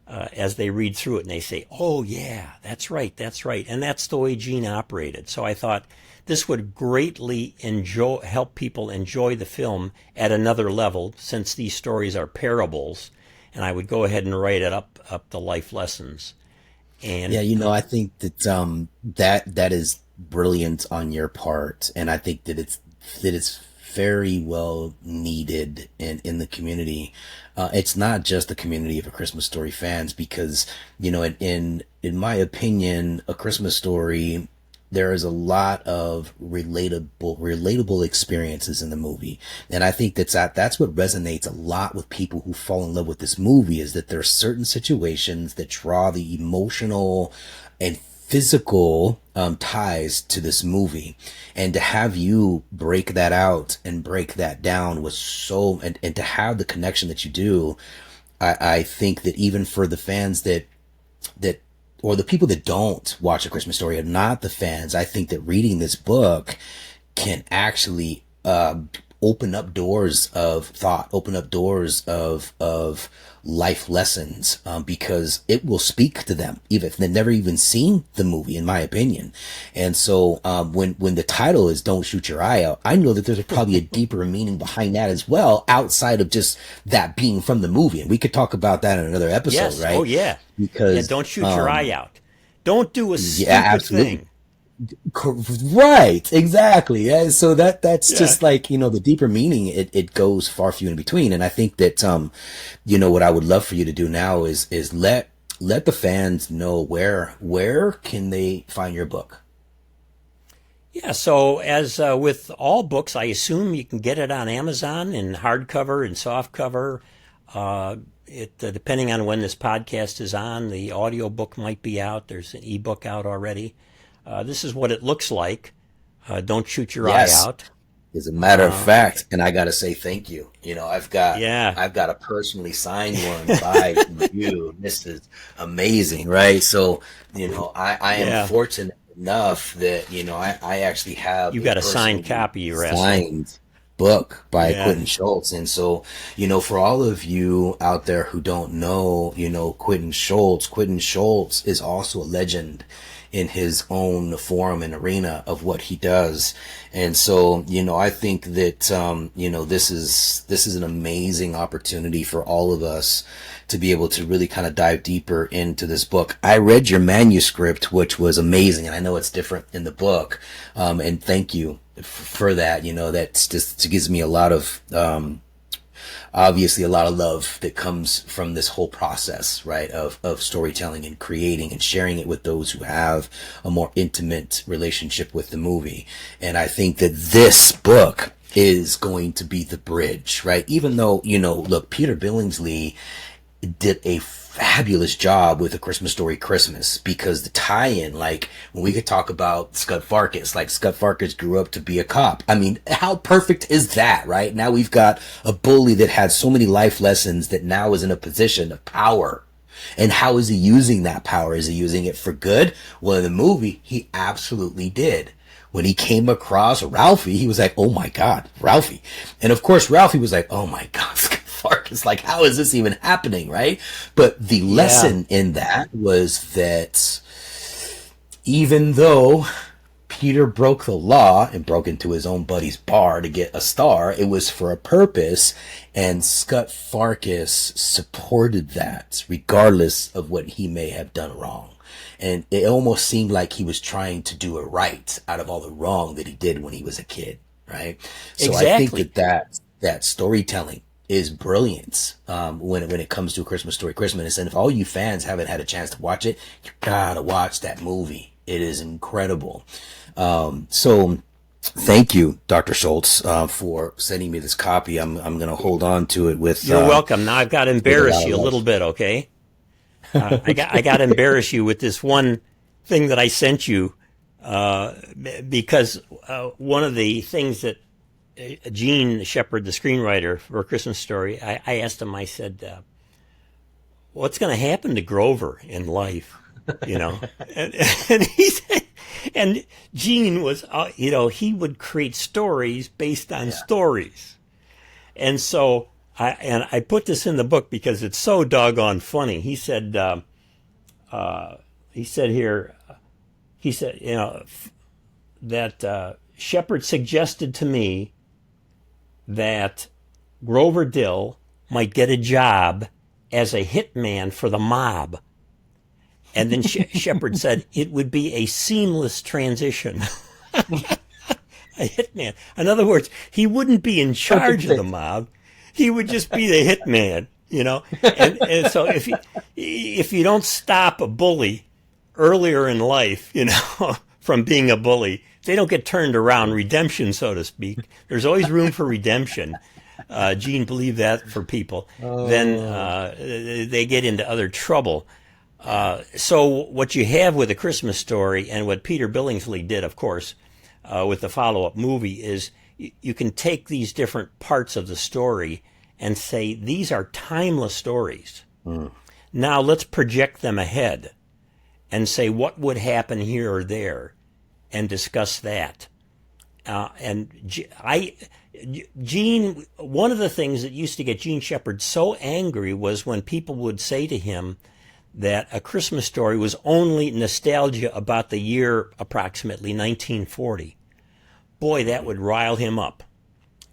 [SPEAKER 2] as they read through it, and they say, oh yeah, that's right. And that's the way Gene operated. So I thought this would greatly help people enjoy the film at another level, since these stories are parables, and I would go ahead and write it up the life lessons. And
[SPEAKER 1] Yeah, I think that that is brilliant on your part, and I think that it's very well needed in the community. It's not just the community of A Christmas Story fans, because in my opinion, A Christmas Story, there is a lot of relatable experiences in the movie, and I think that's what resonates a lot with people who fall in love with this movie, is that there are certain situations that draw the emotional and physical ties to this movie. And to have you break that out and break that down was and to have the connection that you do, I think that even for the fans that or the people that don't watch A Christmas Story are not the fans, I think that reading this book can actually open up doors of thought, open up doors of life lessons, because it will speak to them, even if they've never even seen the movie, in my opinion. And so, when the title is "Don't Shoot Your Eye Out," I know that there's probably a deeper meaning behind that as well, outside of just that being from the movie. And we could talk about that in another episode,
[SPEAKER 2] Yes.
[SPEAKER 1] right?
[SPEAKER 2] Oh, yeah.
[SPEAKER 1] Because
[SPEAKER 2] Yeah, don't shoot your eye out. Don't do a stupid
[SPEAKER 1] absolutely.
[SPEAKER 2] thing.
[SPEAKER 1] Right, exactly. Yeah, so that's
[SPEAKER 2] Yeah.
[SPEAKER 1] just like, the deeper meaning, it goes far few in between. And I think that, what I would love for you to do now is let the fans know where can they find your book.
[SPEAKER 2] Yeah, so as with all books, I assume you can get it on Amazon in hardcover and softcover. Depending on when this podcast is on, the audiobook might be out. There's an ebook out already. This is what it looks like. Don't shoot your eye
[SPEAKER 1] Yes.
[SPEAKER 2] out.
[SPEAKER 1] As a matter of fact, and I got to say thank you. I've got
[SPEAKER 2] Yeah.
[SPEAKER 1] a personally signed one by you. This is amazing, right? So, I am
[SPEAKER 2] Yeah.
[SPEAKER 1] fortunate enough that, I actually have
[SPEAKER 2] You got a signed
[SPEAKER 1] personally
[SPEAKER 2] copy, you're asking.
[SPEAKER 1] signed book by
[SPEAKER 2] Yeah.
[SPEAKER 1] Quentin Schultze. And so, for all of you out there who don't know, Quentin Schultze is also a legend in his own form and arena of what he does. And so, I think that, this is an amazing opportunity for all of us to be able to really kind of dive deeper into this book. I read your manuscript, which was amazing. And I know it's different in the book. And thank you for that. That's just gives me a lot of, obviously a lot of love that comes from this whole process, right, of storytelling and creating and sharing it with those who have a more intimate relationship with the movie. And I think that this book is going to be the bridge, right? Even though, look, Peter Billingsley did a fabulous job with A Christmas Story Christmas, because the tie-in, like when we could talk about Scud Farkus, like Scud Farkus grew up to be a cop. I mean, how perfect is that, right? Now we've got a bully that had so many life lessons that now is in a position of power. And how is he using that power? Is he using it for good? Well, in the movie, he absolutely did. When he came across Ralphie, he was like, oh my God, Ralphie. And of course, Ralphie was like, oh my God, Farkus, like, how is this even happening, right? But the lesson in that was that even though Peter broke the law and broke into his own buddy's bar to get a star, it was for a purpose, and Scott Farkus supported that regardless of what he may have done wrong. And it almost seemed like he was trying to do it right out of all the wrong that he did when he was a kid, right? So
[SPEAKER 2] Exactly.
[SPEAKER 1] I think that storytelling is brilliant when it comes to A Christmas Story Christmas. And if all you fans haven't had a chance to watch it, you gotta watch that movie. It is incredible. So thank you, Dr. Schultze, for sending me this copy. I'm gonna hold on to it with.
[SPEAKER 2] You're welcome. Now I've got to embarrass you a little bit, okay? I got to embarrass you with this one thing that I sent you, because one of the things that Gene Shepard, the screenwriter for A Christmas Story, I asked him, I said, what's going to happen to Grover in life? And he said, and Gene was, he would create stories based on stories. And so I put this in the book because it's so doggone funny. He said, that Shepard suggested to me that Grover Dill might get a job as a hitman for the mob. And then Shepard said it would be a seamless transition. A hitman. In other words, he wouldn't be in charge of the mob. He would just be the hitman, And so if you don't stop a bully earlier in life, from being a bully, they don't get turned around, redemption, so to speak. There's always room for redemption. Gene believed that for people. Then they get into other trouble. So what you have with A Christmas Story, and what Peter Billingsley did, of course, with the follow-up movie, is you can take these different parts of the story and say, these are timeless stories. Now let's project them ahead and say what would happen here or there and discuss that. Gene, one of the things that used to get Gene Shepherd so angry was when people would say to him that A Christmas Story was only nostalgia about the year approximately 1940. Boy, that would rile him up.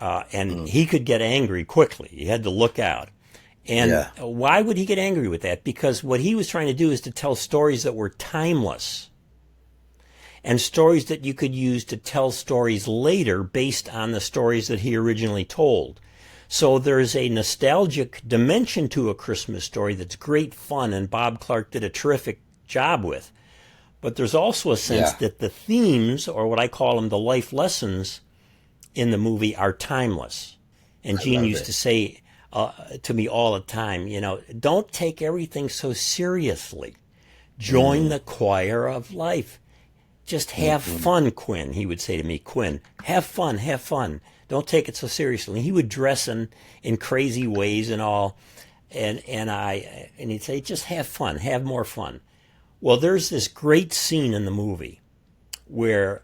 [SPEAKER 2] And he could get angry quickly. He had to look out. And why would he get angry with that? Because what he was trying to do is to tell stories that were timeless and stories that you could use to tell stories later based on the stories that he originally told. So there's a nostalgic dimension to A Christmas Story that's great fun, and Bob Clark did a terrific job with. But there's also a sense that the themes, or what I call them, the life lessons in the movie, are timeless. And Gene used to say to me all the time, don't take everything so seriously. Join the choir of life. Just have fun, Quinn, he would say to me. Quinn, have fun, have fun. Don't take it so seriously. And he would dress in crazy ways and all. And he'd say, just have fun, have more fun. Well, there's this great scene in the movie where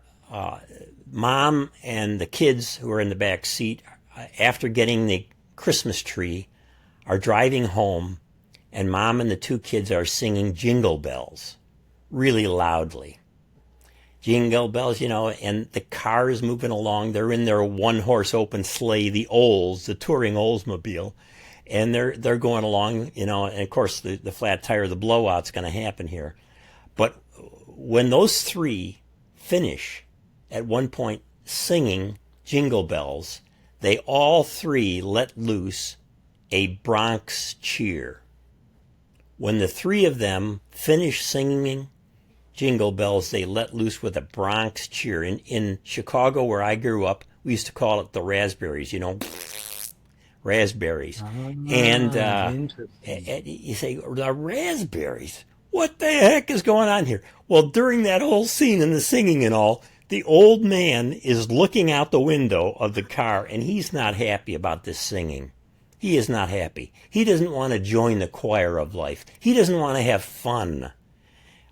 [SPEAKER 2] Mom and the kids who are in the back seat, after getting the Christmas tree, are driving home, and Mom and the two kids are singing Jingle Bells really loudly. Jingle bells, and the car is moving along. They're in their one-horse open sleigh, the Olds, the touring Oldsmobile, and they're going along, and of course the flat tire, the blowout's going to happen here. But when those three finish at one point singing Jingle Bells, they all three let loose a Bronx cheer. When the three of them finish singing Jingle Bells, they let loose with a Bronx cheer. In Chicago, where I grew up, we used to call it the raspberries, raspberries. And you say, the raspberries? What the heck is going on here? Well, during that whole scene and the singing and all, the old man is looking out the window of the car, and he's not happy about this singing. He is not happy. He doesn't want to join the choir of life. He doesn't want to have fun.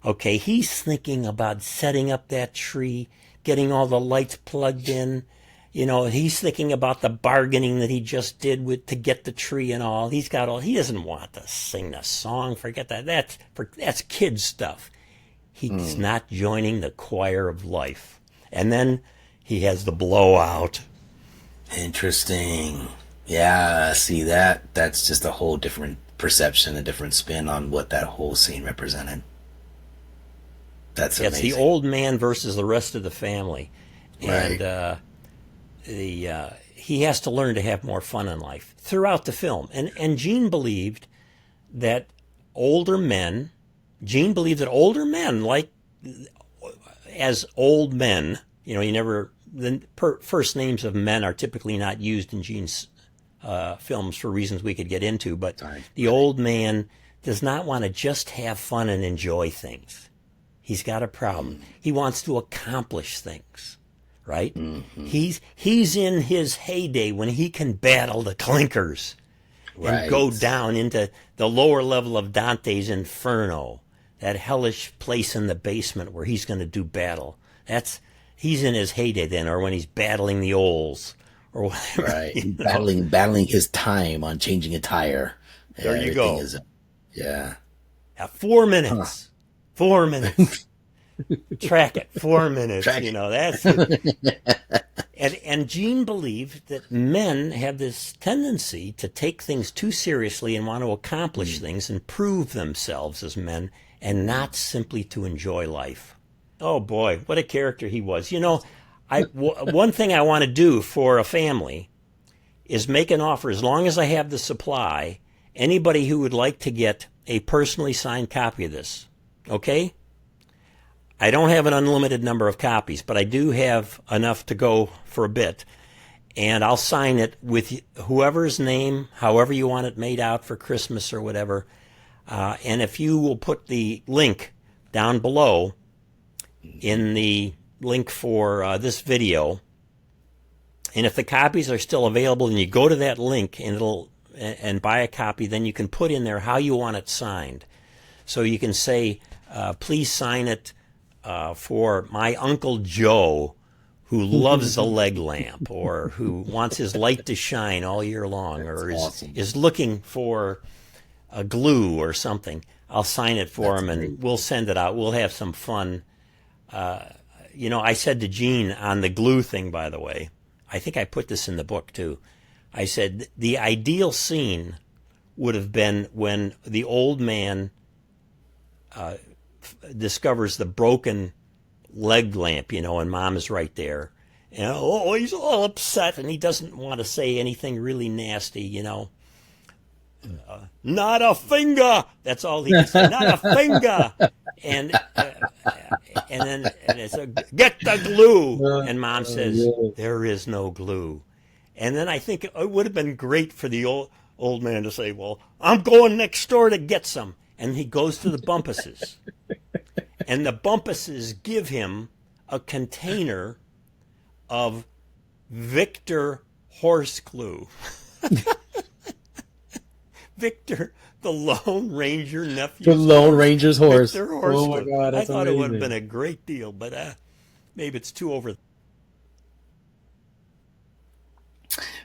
[SPEAKER 2] Okay, he's thinking about setting up that tree, getting all the lights plugged in. He's thinking about the bargaining that he just did to get the tree and all. He doesn't want to sing the song. Forget that. That's kid stuff. He's not joining the choir of life. And then he has the blowout.
[SPEAKER 1] Interesting. Yeah, see that's just a whole different perception, a different spin on what that whole scene represented. That's amazing.
[SPEAKER 2] It's the old man versus the rest of the family.
[SPEAKER 1] Right.
[SPEAKER 2] And he has to learn to have more fun in life throughout the film. And Gene believed that older men, like as old men, the first names of men are typically not used in Gene's films for reasons we could get into, but the old man does not want to just have fun and enjoy things. He's got a problem. He wants to accomplish things, right? Mm-hmm. He's in his heyday when he can battle the clinkers and go down into the lower level of Dante's Inferno, that hellish place in the basement where he's going to do battle. He's in his heyday then, or when he's battling the Olds or whatever.
[SPEAKER 1] Right, battling his time on changing a tire.
[SPEAKER 2] There you go.
[SPEAKER 1] Yeah.
[SPEAKER 2] 4 minutes. 4 minutes. Track it. 4 minutes. That's it. And Gene believed that men have this tendency to take things too seriously and want to accomplish things and prove themselves as men, and not simply to enjoy life. Oh boy, what a character he was. One thing I want to do for a family is make an offer, as long as I have the supply, anybody who would like to get a personally signed copy of this. Okay? I don't have an unlimited number of copies, but I do have enough to go for a bit. And I'll sign it with whoever's name, however you want it made out for Christmas or whatever. And if you will put the link down below in the link for this video, and if the copies are still available and you go to that link and buy a copy, then you can put in there how you want it signed. So you can say, please sign it for my Uncle Joe, who loves a leg lamp, or who wants his light to shine all year long, or is looking for a glue or something, I'll sign it for him and we'll send it out. We'll have some fun. I said to Gene on the glue thing, by the way, I think I put this in the book too. I said the ideal scene would have been when the old man discovers the broken leg lamp, and Mom is right there. And he's all upset and he doesn't want to say anything really nasty, not a finger. That's all he can say. Not a finger. And then it's get the glue. And Mom says, there is no glue. And then I think it would have been great for the old man to say, well, I'm going next door to get some. And he goes to the Bumpuses. And the Bumpuses give him a container of Victor horse glue. Victor, the Lone Ranger nephew.
[SPEAKER 1] The Lone Ranger's horse.
[SPEAKER 2] Victor horse
[SPEAKER 1] oh, my
[SPEAKER 2] glue.
[SPEAKER 1] God.
[SPEAKER 2] I thought it would have been a great deal, but maybe it's too over.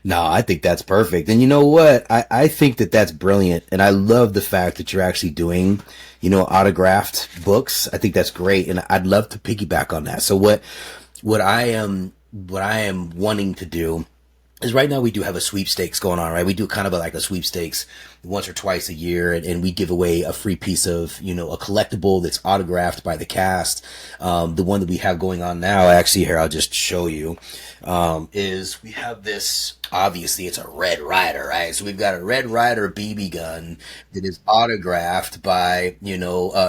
[SPEAKER 1] No, I think that's perfect. And you know what? I think that that's brilliant. And I love the fact that you're actually doing, autographed books. I think that's great. And I'd love to piggyback on that. So what I am wanting to do is right now we do have a sweepstakes going on, right? We do kind of like a sweepstakes once or twice a year, and we give away a free piece of, a collectible that's autographed by the cast. The one that we have going on now, actually here, I'll just show you, is we have this, obviously it's a Red Ryder, right? So we've got a Red Ryder BB gun that is autographed by,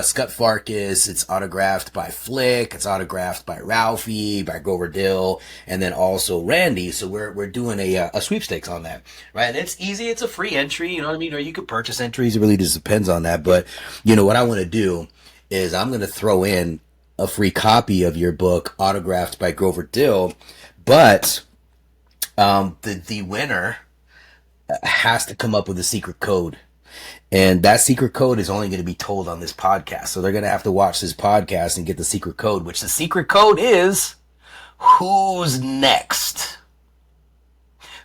[SPEAKER 1] Scott Farkas. It's autographed by Flick. It's autographed by Ralphie, by Grover Dill, and then also Randy. So we're doing a sweepstakes on that, right? And it's easy. It's a free entry, you know what I mean? Or you could purchase entries. It really just depends on that. But, what I want to do is I'm going to throw in a free copy of your book autographed by Grover Dill. But the winner has to come up with a secret code. And that secret code is only going to be told on this podcast. So they're going to have to watch this podcast and get the secret code, which the secret code is who's next.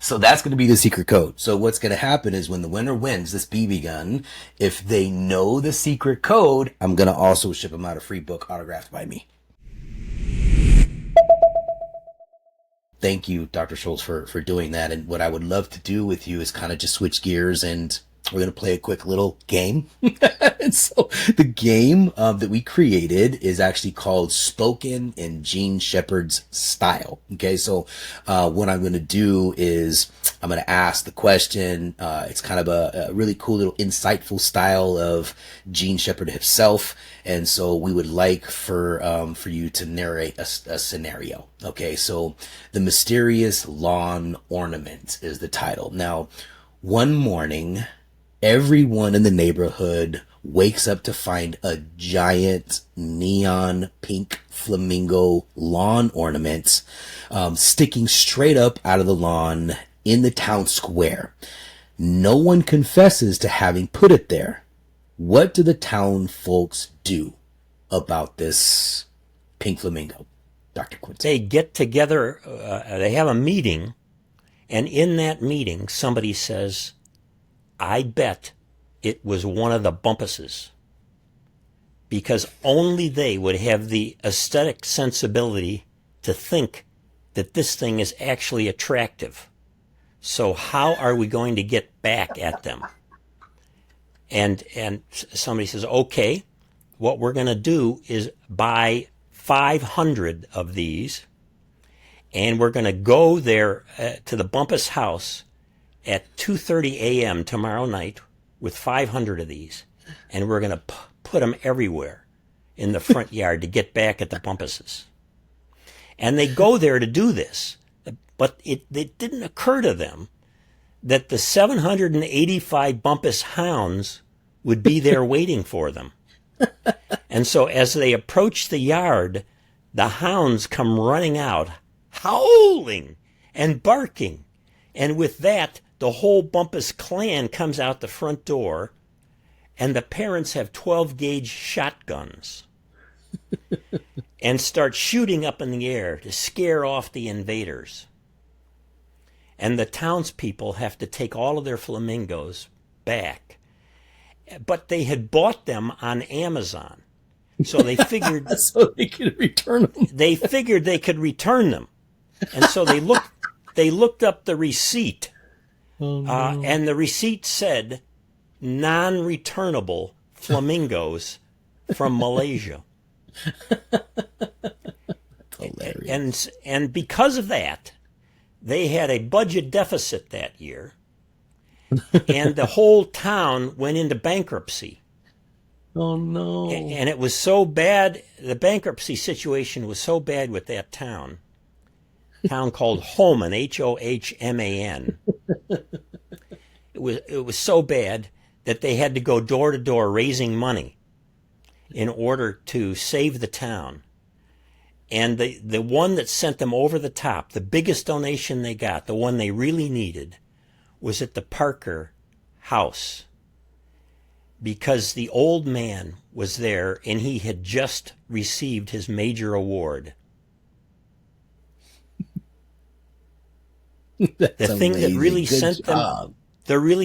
[SPEAKER 1] So that's going to be the secret code. So what's going to happen is when the winner wins this BB gun, if they know the secret code, I'm going to also ship them out a free book autographed by me. Thank you, Dr. Schultze, for doing that. And what I would love to do with you is kind of just switch gears, and we're going to play a quick little game. And so the game that we created is actually called Spoken in Gene Shepherd's Style. Okay, so what I'm going to do is I'm going to ask the question. It's kind of a really cool little insightful style of Gene Shepherd himself. And so we would like for you to narrate a scenario. Okay, so The Mysterious Lawn Ornament is the title. Now, one morning, everyone in the neighborhood wakes up to find a giant neon pink flamingo lawn ornament sticking straight up out of the lawn in the town square. No one confesses to having put it there. What do the town folks do about this pink flamingo, Dr. Quentin?
[SPEAKER 2] They get together, they have a meeting, and in that meeting, somebody says, I bet it was one of the Bumpuses, because only they would have the aesthetic sensibility to think that this thing is actually attractive. So how are we going to get back at them? And somebody says, okay, what we're going to do is buy 500 of these, and we're going to go there to the Bumpus house at 2:30 a.m. tomorrow night with 500 of these, and we're going to put them everywhere in the front yard to get back at the Bumpuses. And they go there to do this, but it didn't occur to them that the 785 Bumpus hounds would be there waiting for them. And so as they approach the yard, the hounds come running out, howling and barking. And with that, the whole Bumpus clan comes out the front door, and the parents have 12-gauge shotguns. and start shooting up in the air to scare off the invaders. And the townspeople have to take all of their flamingos back. But they had bought them on Amazon. So they figured
[SPEAKER 1] so they could return them.
[SPEAKER 2] They figured they could return them. And so they looked up the receipt.
[SPEAKER 1] Oh, no.
[SPEAKER 2] And the receipt said non-returnable flamingos from Malaysia.
[SPEAKER 1] Hilarious.
[SPEAKER 2] And because of that, they had a budget deficit that year, and the whole town went into bankruptcy.
[SPEAKER 1] Oh, no.
[SPEAKER 2] And it was so bad, the bankruptcy situation was so bad with that town called Homan, Hohman. It was so bad that they had to go door to door raising money in order to save the town. And the one that sent them over the top, the biggest donation they got, the one they really needed, was at the Parker house. Because the old man was there and he had just received his major award. The thing that really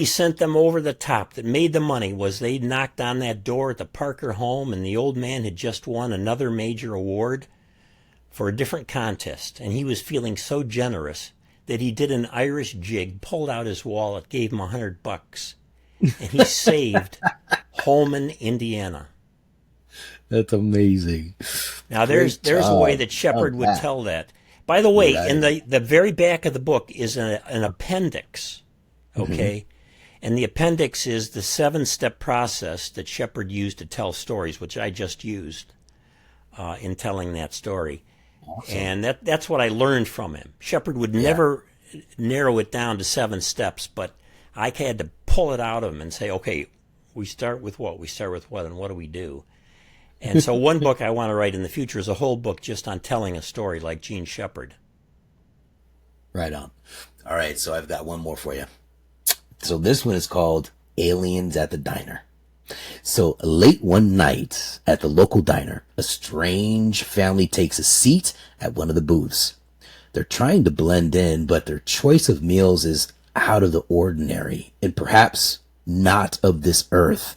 [SPEAKER 2] sent them over the top, that made the money, was they knocked on that door at the Parker home, and the old man had just won another major award for a different contest, and he was feeling so generous that he did an Irish jig, pulled out his wallet, gave him $100, and he saved Holman, Indiana.
[SPEAKER 1] That's amazing.
[SPEAKER 2] Now there's a way that Shepard would tell that. By the way, in the very back of the book is an appendix, okay? Mm-hmm. And the appendix is the 7-step process that Shepard used to tell stories, which I just used in telling that story. Awesome. And that's what I learned from him. Shepard would never narrow it down to 7 steps, but I had to pull it out of him and say, okay, we start with what? We start with what, and what do we do? And so one book I want to write in the future is a whole book just on telling a story like Gene Shepard.
[SPEAKER 1] Right on. All right, so I've got one more for you. So this one is called Aliens at the Diner. So late one night at the local diner, a strange family takes a seat at one of the booths. They're trying to blend in, but their choice of meals is out of the ordinary and perhaps not of this earth.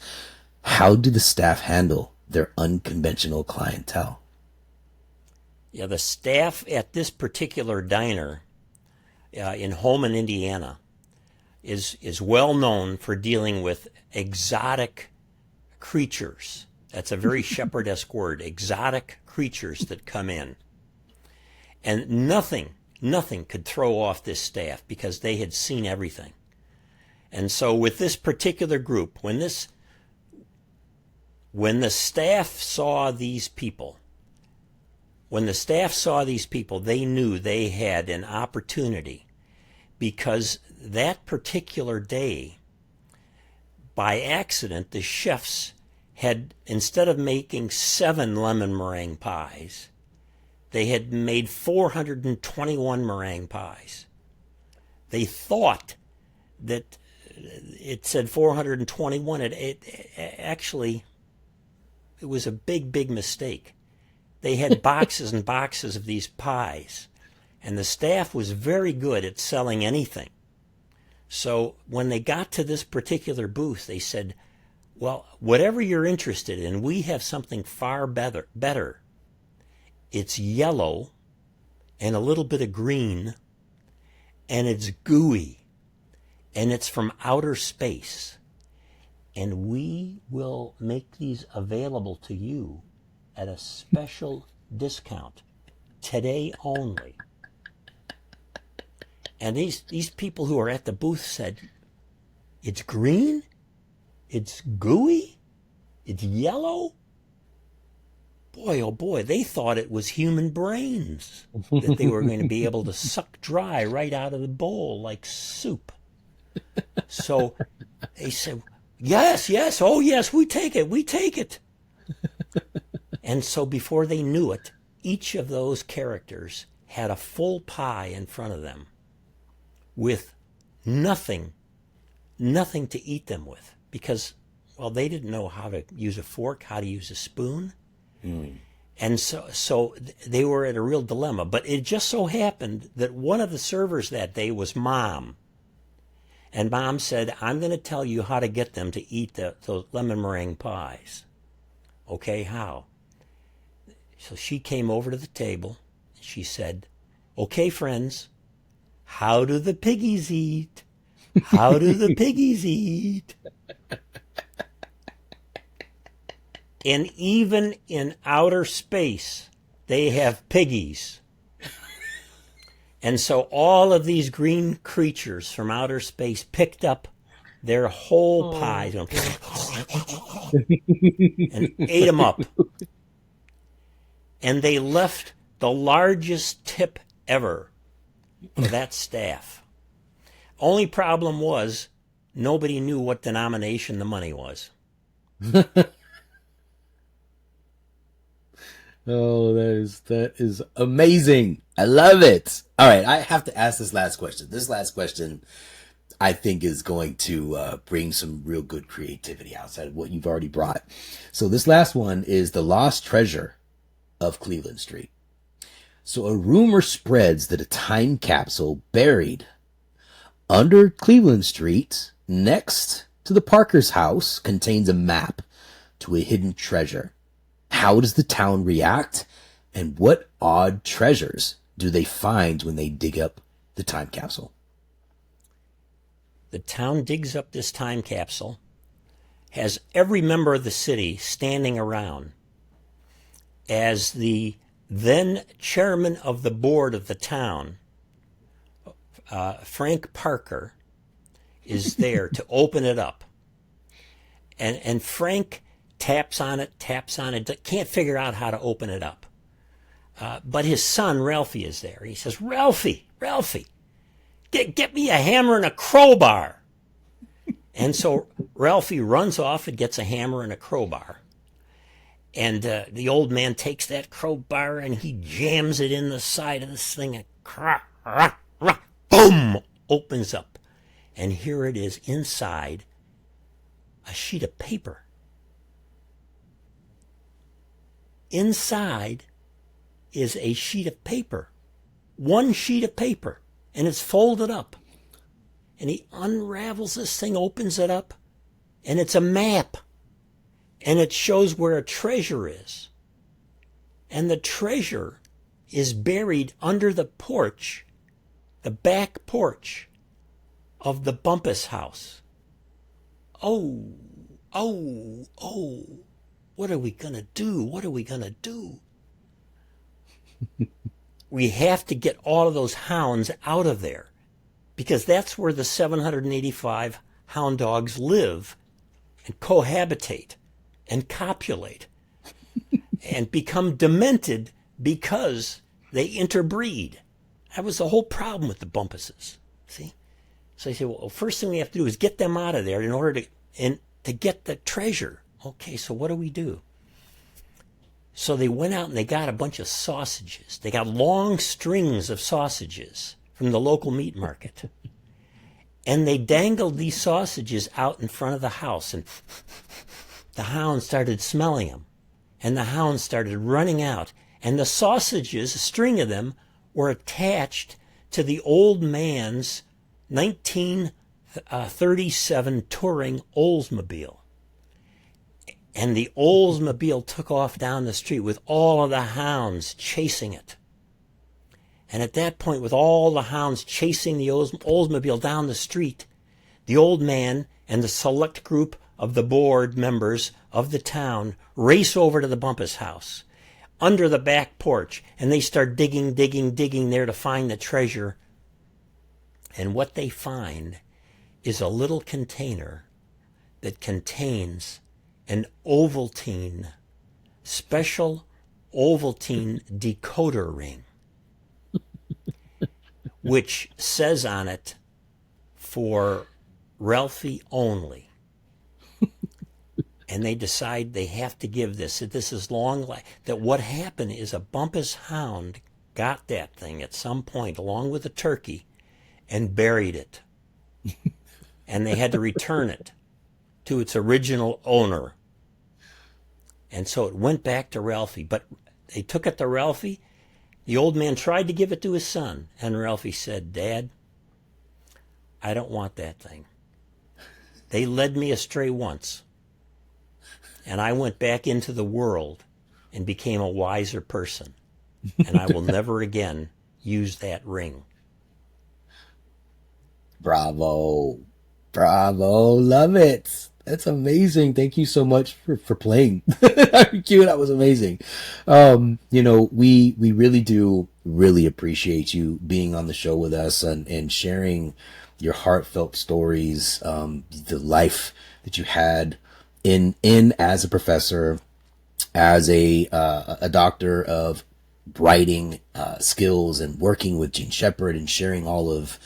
[SPEAKER 1] How do the staff handle their unconventional clientele?
[SPEAKER 2] Yeah, the staff at this particular diner in Holman, Indiana, is well known for dealing with exotic creatures. That's a very Shepard-esque word, exotic creatures that come in. And nothing could throw off this staff because they had seen everything. And so with this particular group, when the staff saw these people, they knew they had an opportunity, because that particular day, by accident, the chefs had, instead of making 7 lemon meringue pies, they had made 421 meringue pies. They thought that it said 421. It actually, it was a big mistake. They had boxes and boxes of these pies, and the staff was very good at selling anything. So when they got to this particular booth, they said, well, whatever you're interested in, we have something far better. It's yellow and a little bit of green, and it's gooey, and it's from outer space. And we will make these available to you at a special discount, today only. And these people who are at the booth said, it's green, it's gooey, it's yellow. Boy, oh boy, they thought it was human brains that they were going to be able to suck dry right out of the bowl like soup. So they said, yes, oh yes, we take it. And so before they knew it, each of those characters had a full pie in front of them with nothing to eat them with, because, well, they didn't know how to use a fork, how to use a spoon. And And so they were at a real dilemma. But it just so happened that one of the servers that day was Mom. And Mom said, I'm going to tell you how to get them to eat those lemon meringue pies. Okay, how? So she came over to the table. She said, okay, friends, how do the piggies eat? How do the piggies eat? And even in outer space, they have piggies. And so all of these green creatures from outer space picked up their whole pies and ate them up. And they left the largest tip ever for that staff. Only problem was nobody knew what denomination the money was.
[SPEAKER 1] Oh, that is amazing. I love it. All right, I have to ask this last question. This last question, I think, is going to bring some real good creativity outside of what you've already brought. So this last one is the lost treasure of Cleveland Street. So a rumor spreads that a time capsule buried under Cleveland Street next to the Parker's house contains a map to a hidden treasure. How does the town react? And what odd treasures do they find when they dig up the time capsule?
[SPEAKER 2] The town digs up this time capsule, has every member of the city standing around as the then chairman of the board of the town, Frank Parker, is there to open it up. And Frank taps on it, can't figure out how to open it up. But his son, Ralphie, is there. He says, Ralphie, get me a hammer and a crowbar. And so Ralphie runs off and gets a hammer and a crowbar. And the old man takes that crowbar and he jams it in the side of this thing. And boom! Opens up. And here it is inside a sheet of paper. Inside is a sheet of paper. One sheet of paper. And it's folded up. And he unravels this thing, opens it up, and it's a map. And it shows where a treasure is. And the treasure is buried under the porch, the back porch of the Bumpus house. Oh, what are we going to do? What are we going to do? We have to get all of those hounds out of there because that's where the 785 hound dogs live and cohabitate and copulate and become demented because they interbreed. That was the whole problem with the Bumpuses. See? So I said, well, first thing we have to do is get them out of there in order to get the treasure. Okay, so what do we do? So they went out and they got a bunch of sausages. They got long strings of sausages from the local meat market. And they dangled these sausages out in front of the house. And the hounds started smelling them. And the hounds started running out. And the sausages, a string of them, were attached to the old man's 1937 touring Oldsmobile. And the Oldsmobile took off down the street with all of the hounds chasing it. And at that point, with all the hounds chasing the Oldsmobile down the street, the old man and the select group of the board members of the town race over to the Bumpus house under the back porch, and they start digging there to find the treasure. And what they find is a little container that contains an Ovaltine, special Ovaltine decoder ring, which says on it, for Ralphie only. And they decide they have to give this, that this is long life. That what happened is a Bumpus hound got that thing at some point along with a turkey and buried it. And they had to return it to its original owner. And so it went back to Ralphie. But They took it to Ralphie. The old man tried to give it to his son, and Ralphie said, "Dad, I don't want that thing. They led me astray once, and I went back into the world and became a wiser person, and I will never again use that ring."
[SPEAKER 1] Bravo. Bravo. Love it. That's amazing. Thank you so much for playing. Q, that was amazing. We really do really appreciate you being on the show with us and sharing your heartfelt stories, the life that you had in as a professor, as a doctor of writing skills, and working with Gene Shepherd and sharing all of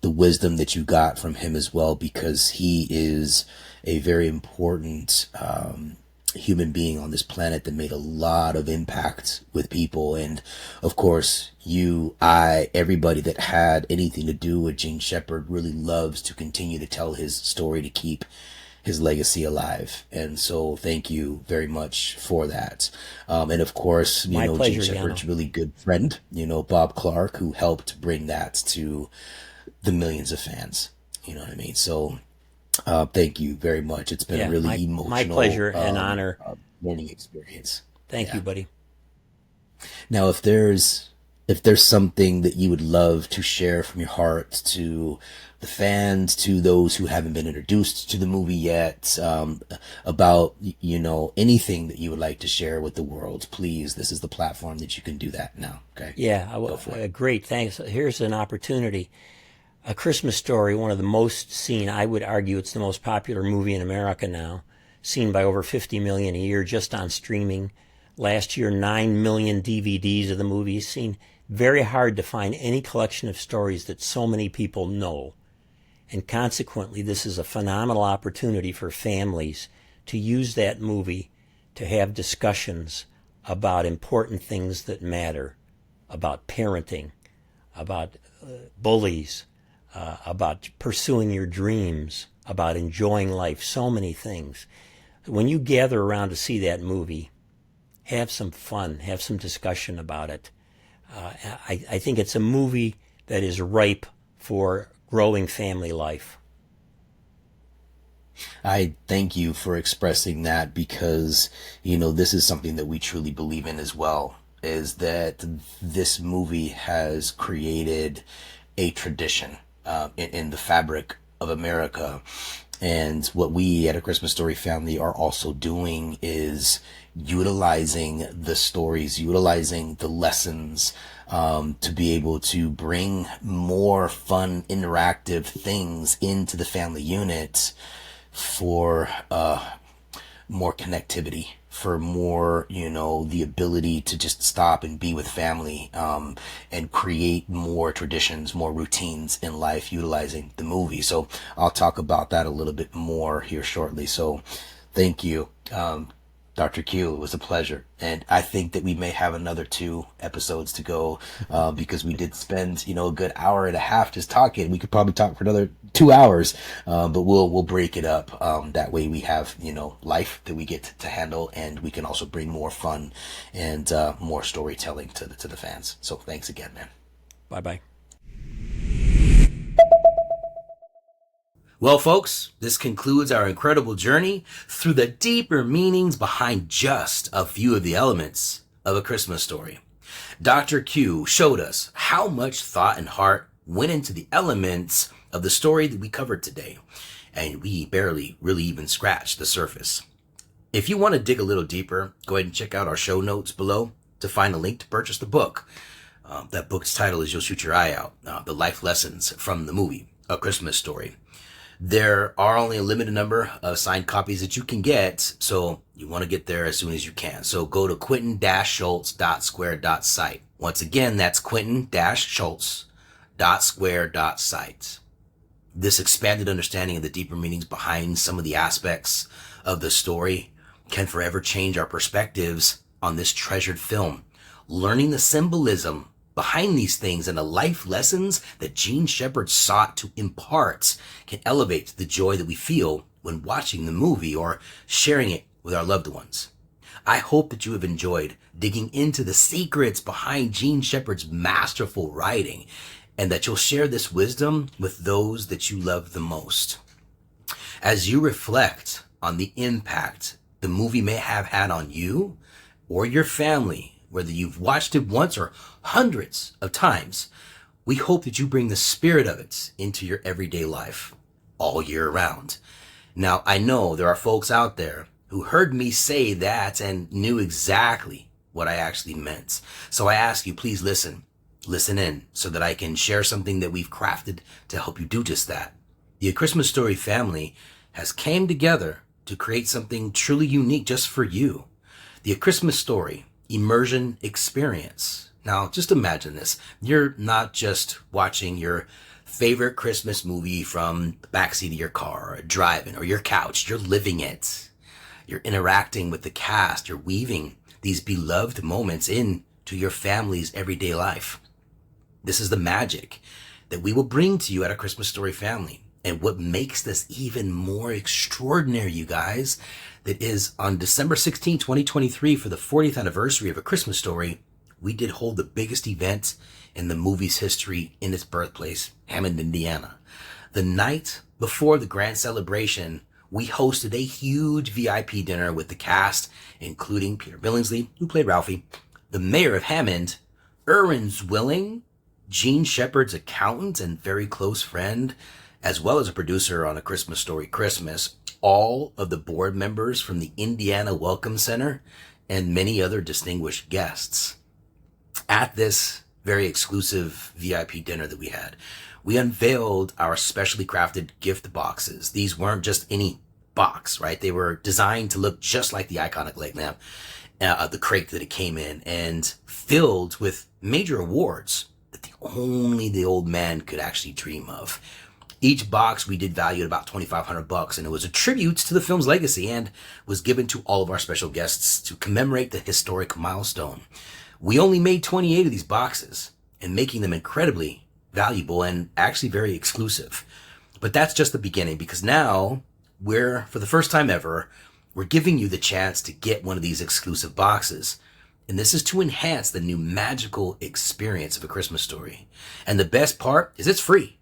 [SPEAKER 1] the wisdom that you got from him as well, because he is a very important human being on this planet that made a lot of impact with people. And of course, everybody that had anything to do with Gene Shepherd really loves to continue to tell his story to keep his legacy alive. And so thank you very much for that. And of course,
[SPEAKER 2] My pleasure,
[SPEAKER 1] Gene Shepherd's
[SPEAKER 2] Yano.
[SPEAKER 1] really good friend, Bob Clark, who helped bring that to the millions of fans. You know what I mean? So thank you very much. It's been a really emotional,
[SPEAKER 2] my pleasure and honor,
[SPEAKER 1] learning experience.
[SPEAKER 2] Thank you, buddy.
[SPEAKER 1] Now, if there's something that you would love to share from your heart to the fans, to those who haven't been introduced to the movie yet, about, anything that you would like to share with the world, please, this is the platform that you can do that now. Okay.
[SPEAKER 2] Yeah. Great. Thanks. Here's an opportunity. A Christmas Story, one of the most seen, I would argue it's the most popular movie in America now, seen by over 50 million a year just on streaming. Last year, 9 million DVDs of the movie. Seen. Very hard to find any collection of stories that so many people know. And consequently, this is a phenomenal opportunity for families to use that movie to have discussions about important things that matter, about parenting, about bullies, about pursuing your dreams, about enjoying life, so many things. When you gather around to see that movie, have some fun, have some discussion about it. I think it's a movie that is ripe for growing family life.
[SPEAKER 1] I thank you for expressing that, because, this is something that we truly believe in as well, is that this movie has created a tradition in the fabric of America. And what we at A Christmas Story Family are also doing is utilizing the stories, utilizing the lessons, to be able to bring more fun, interactive things into the family unit for more connectivity, for more, the ability to just stop and be with family, and create more traditions, more routines in life utilizing the movie. So I'll talk about that a little bit more here shortly. So thank you, Dr. Q. It was a pleasure. And I think that we may have another 2 episodes to go, because we did spend, a good hour and a half just talking. We could probably talk for another 2 hours, but we'll break it up. That way we have, life that we get to handle, and we can also bring more fun and more storytelling to the fans. So thanks again, man.
[SPEAKER 2] Bye-bye.
[SPEAKER 3] Well, folks, this concludes our incredible journey through the deeper meanings behind just a few of the elements of A Christmas Story. Dr. Q showed us how much thought and heart went into the elements of the story that we covered today, and we barely really even scratched the surface. If you want to dig a little deeper, go ahead and check out our show notes below to find a link to purchase the book. That book's title is You'll Shoot Your Eye Out, the life lessons from the movie A Christmas Story. There are only a limited number of signed copies that you can get, so you want to get there as soon as you can. So go to quentin-schultze.square.site. Once again, that's quentin-schultze.square.site. This expanded understanding of the deeper meanings behind some of the aspects of the story can forever change our perspectives on this treasured film. Learning the symbolism behind these things and the life lessons that Gene Shepherd sought to impart can elevate the joy that we feel when watching the movie or sharing it with our loved ones. I hope that you have enjoyed digging into the secrets behind Gene Shepherd's masterful writing, and that you'll share this wisdom with those that you love the most. As you reflect on the impact the movie may have had on you or your family, whether you've watched it once or hundreds of times, we hope that you bring the spirit of it into your everyday life all year round. Now, I know there are folks out there who heard me say that and knew exactly what I actually meant. So I ask you, please listen in so that I can share something that we've crafted to help you do just that. The A Christmas Story family has came together to create something truly unique just for you. The A Christmas Story Immersion experience. Now, just imagine this. You're not just watching your favorite Christmas movie from the backseat of your car, or driving, or your couch. You're living it. You're interacting with the cast. You're weaving these beloved moments into your family's everyday life. This is the magic that we will bring to you at A Christmas Story family. And what makes this even more extraordinary, you guys, that is on December 16, 2023, for the 40th anniversary of A Christmas Story, we did hold the biggest event in the movie's history in its birthplace, Hammond, Indiana. The night before the grand celebration, we hosted a huge VIP dinner with the cast, including Peter Billingsley, who played Ralphie, the mayor of Hammond, Erwin Zwilling, Gene Shepherd's accountant and very close friend, as well as a producer on A Christmas Story Christmas, all of the board members from the Indiana Welcome Center, and many other distinguished guests. At this very exclusive VIP dinner that we had, we unveiled our specially crafted gift boxes. These weren't just any box, right? They were designed to look just like the iconic leg lamp, the crate that it came in, and filled with major awards that only the old man could actually dream of. Each box we did value at about $2,500, and it was a tribute to the film's legacy and was given to all of our special guests to commemorate the historic milestone. We only made 28 of these boxes, and making them incredibly valuable and actually very exclusive. But that's just the beginning, because now for the first time ever, we're giving you the chance to get one of these exclusive boxes. And this is to enhance the new magical experience of A Christmas Story. And the best part is it's free.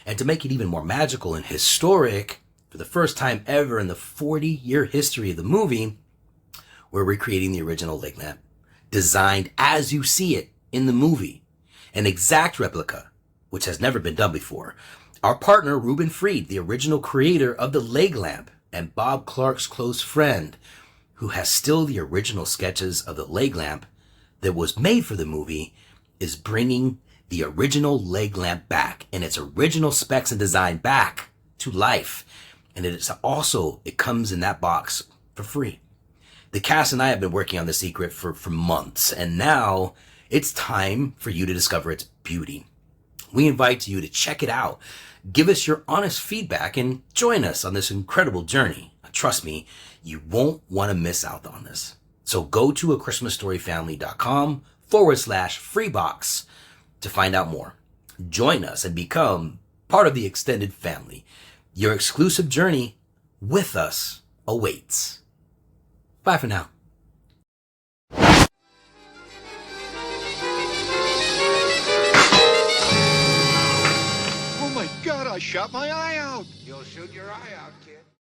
[SPEAKER 3] And to make it even more magical and historic, for the first time ever in the 40-year history of the movie, we're recreating the original leg lamp, designed as you see it in the movie, an exact replica, which has never been done before. Our partner, Reuben Freed, the original creator of the leg lamp, and Bob Clark's close friend, who has still the original sketches of the leg lamp that was made for the movie, is bringing the original leg lamp back and its original specs and design back to life. And it comes in that box for free. The cast and I have been working on the secret for months, and now it's time for you to discover its beauty. We invite you to check it out, give us your honest feedback, and join us on this incredible journey. Trust me, you won't want to miss out on this. So go to achristmasstoryfamily.com/free box to find out more. Join us and become part of the extended family. Your exclusive journey with us awaits. Bye for now.
[SPEAKER 4] Oh my God, I shot my eye out. You'll shoot your eye out, kid.